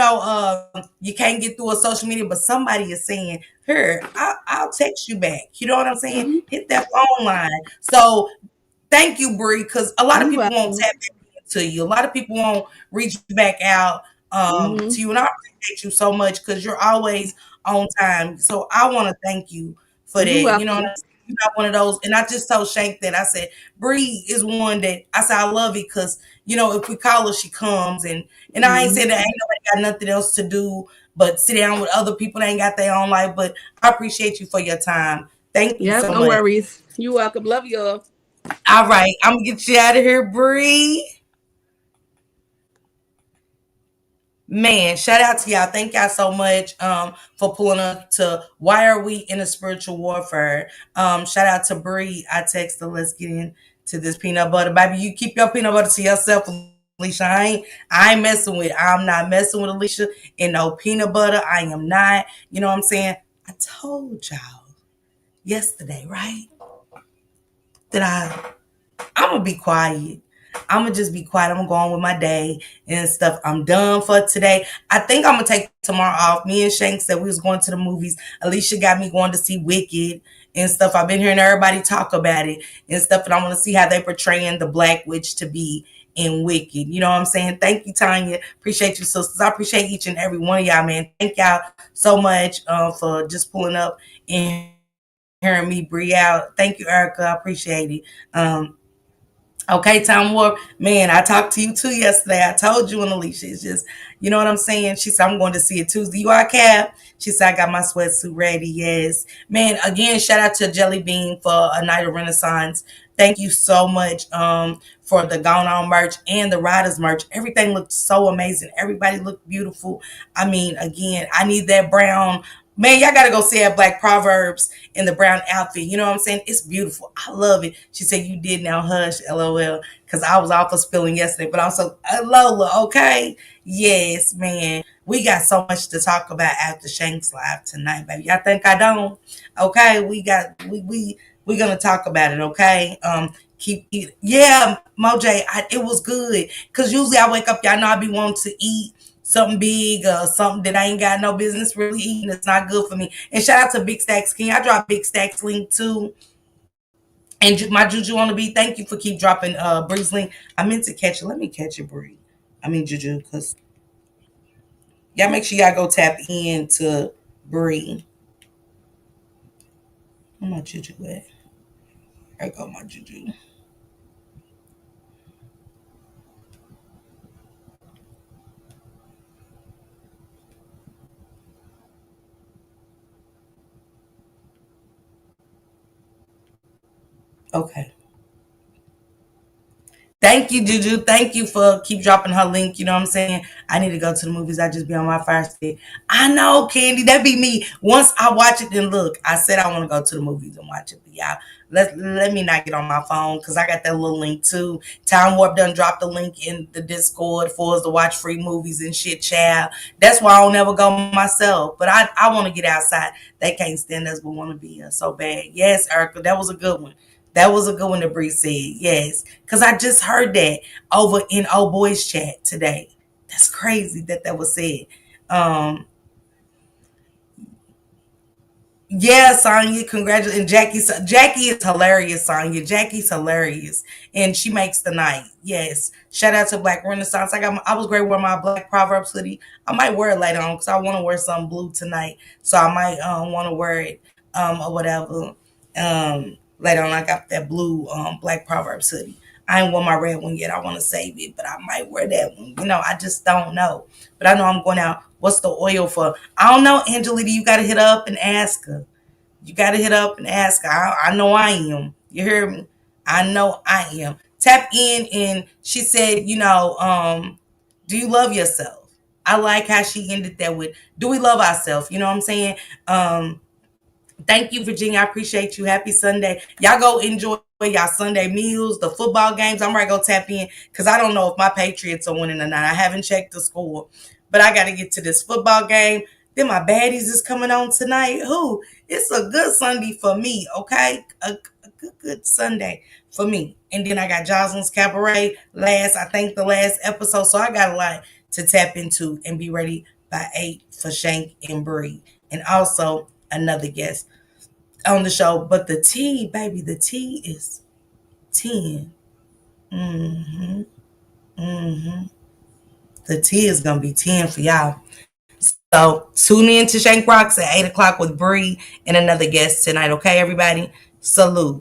can't get through a social media, but somebody is saying, "Here, I'll text you back." You know what I'm saying?
Mm-hmm.
Hit that phone line. So thank you, Bree, because a lot of
You
people won't
welcome.
tap into you. A lot of people won't reach back out
Mm-hmm.
to you, and I appreciate you so much because you're always on time. So I want to thank you for
You
that. You know what
welcome.
I'm saying? You're not one of those, and I just told Shank that I said Bree is one that I said I love it because if we call her, she comes, and I ain't
Mm-hmm.
saying that ain't nobody got nothing else to do but sit down with other people that ain't got their own life. But I appreciate you for your time. Thank you
Yep,
so
no
much.
worries. You welcome. Love y'all.
All right, I'm gonna get you out of here, Bree. Man, shout out to y'all. Thank y'all so much for pulling up to Why Are We in a Spiritual Warfare. Shout out to Bree. I texted, let's get into this peanut butter. Baby, you keep your peanut butter to yourself, Alicia. I ain't messing with I'm not messing with Alicia in no peanut butter. I am not. You know what I'm saying? I told y'all yesterday, right? That I'm gonna be quiet. I'm gonna just be quiet. I'm gonna go on with my day and stuff. I'm done for today. I think I'm gonna take tomorrow off. Me and Shank said we was going to the movies. Alicia got me going to see Wicked and stuff. I've been hearing everybody talk about it and stuff, and I want to see how they portraying the Black Witch to be in Wicked. You know what I'm saying? Thank you, Tanya. Appreciate you, sisters. I appreciate each and every one of y'all, man. Thank y'all so much for just pulling up and hearing me breathe out. Thank you, Erica. I appreciate it. Okay, Time Warp, man, I talked to you too yesterday. I told you and Alicia, it's just, you know what I'm saying? She said, I'm going to see it Tuesday. You are, Cap? She said, I got my sweatsuit ready. Yes. Man, again, shout out to Jelly Bean for a night of Renaissance. Thank you so much for the Gone On merch and the Riders merch. Everything looked so amazing. Everybody looked beautiful. I mean, again, I need that brown. Man, y'all gotta go see at Black Proverbs in the brown outfit. You know what I'm saying? It's beautiful. I love it. She said, you did now, hush, LOL. Because I was off of spilling yesterday. But also, Lola, okay? Yes, man. We got so much to talk about after Shanks Live tonight, baby. Y'all think I don't? Okay, we gonna talk about it, okay? Keep eating. Yeah, Moj, it was good. Cause usually I wake up, y'all know I be wanting to eat something big or something that I ain't got no business really eating. It's not good for me. And shout out to Big Stacks King. I dropped Big Stacks link too. And my Juju on the beat. Thank you for keep dropping Bree's link. I meant to catch it. Let me catch it, Bree. I mean Juju, because y'all make sure y'all go tap into Bree. Where my Juju at? There go my Juju. Okay. Thank you, Juju. Thank you for keep dropping her link. You know what I'm saying? I need to go to the movies. I just be on my fire stick. I know, Candy. That be me. Once I watch it, then look. I said I want to go to the movies and watch it. But yeah, let me not get on my phone because I got that little link too. Time Warp done dropped the link in the Discord for us to watch free movies and shit, child. That's why I don't ever go myself. But I want to get outside. They can't stand us, but want to be here so bad. Yes, Erica, that was a good one. That was a good one that Bree said. Yes. Because I just heard that over in old boys chat today. That's crazy that that was said. Um, Yeah, Sonya, congratulations. And Jackie is hilarious, Sonya. Jackie's hilarious. And she makes the night. Yes. Shout out to Black Renaissance. I was great wearing my Black Proverbs hoodie. I might wear it later on because I want to wear something blue tonight. So I might want to wear it or whatever. Later on I got that blue Black Proverbs hoodie. I ain't worn my red one yet. I want to save it, but I might wear that one. I just don't know. But I know I'm going out. What's the oil for? I don't know, Angelita. You got to hit up and ask her. You got to hit up and ask her. I know I am. You hear me? I know I am. Tap in, and she said, do you love yourself? I like how she ended that with, do we love ourselves? You know what I'm saying? Thank you, Virginia. I appreciate you. Happy Sunday. Y'all go enjoy y'all Sunday meals, the football games. I'm ready to go tap in because I don't know if my Patriots are winning or not. I haven't checked the score, but I got to get to this football game. Then my baddies is coming on tonight. Who? It's a good Sunday for me, okay? A good Sunday for me. And then I got Jocelyn's Cabaret I think the last episode. So I got a lot to tap into and be ready by 8 for Shank and Bree. And also another guest on the show. But the tea, baby, the tea is 10. Mm-hmm. Mm-hmm. The tea is gonna be 10 for y'all. So tune in to Shank Rocks at 8 o'clock with Bree and another guest tonight. Okay, everybody? Salute.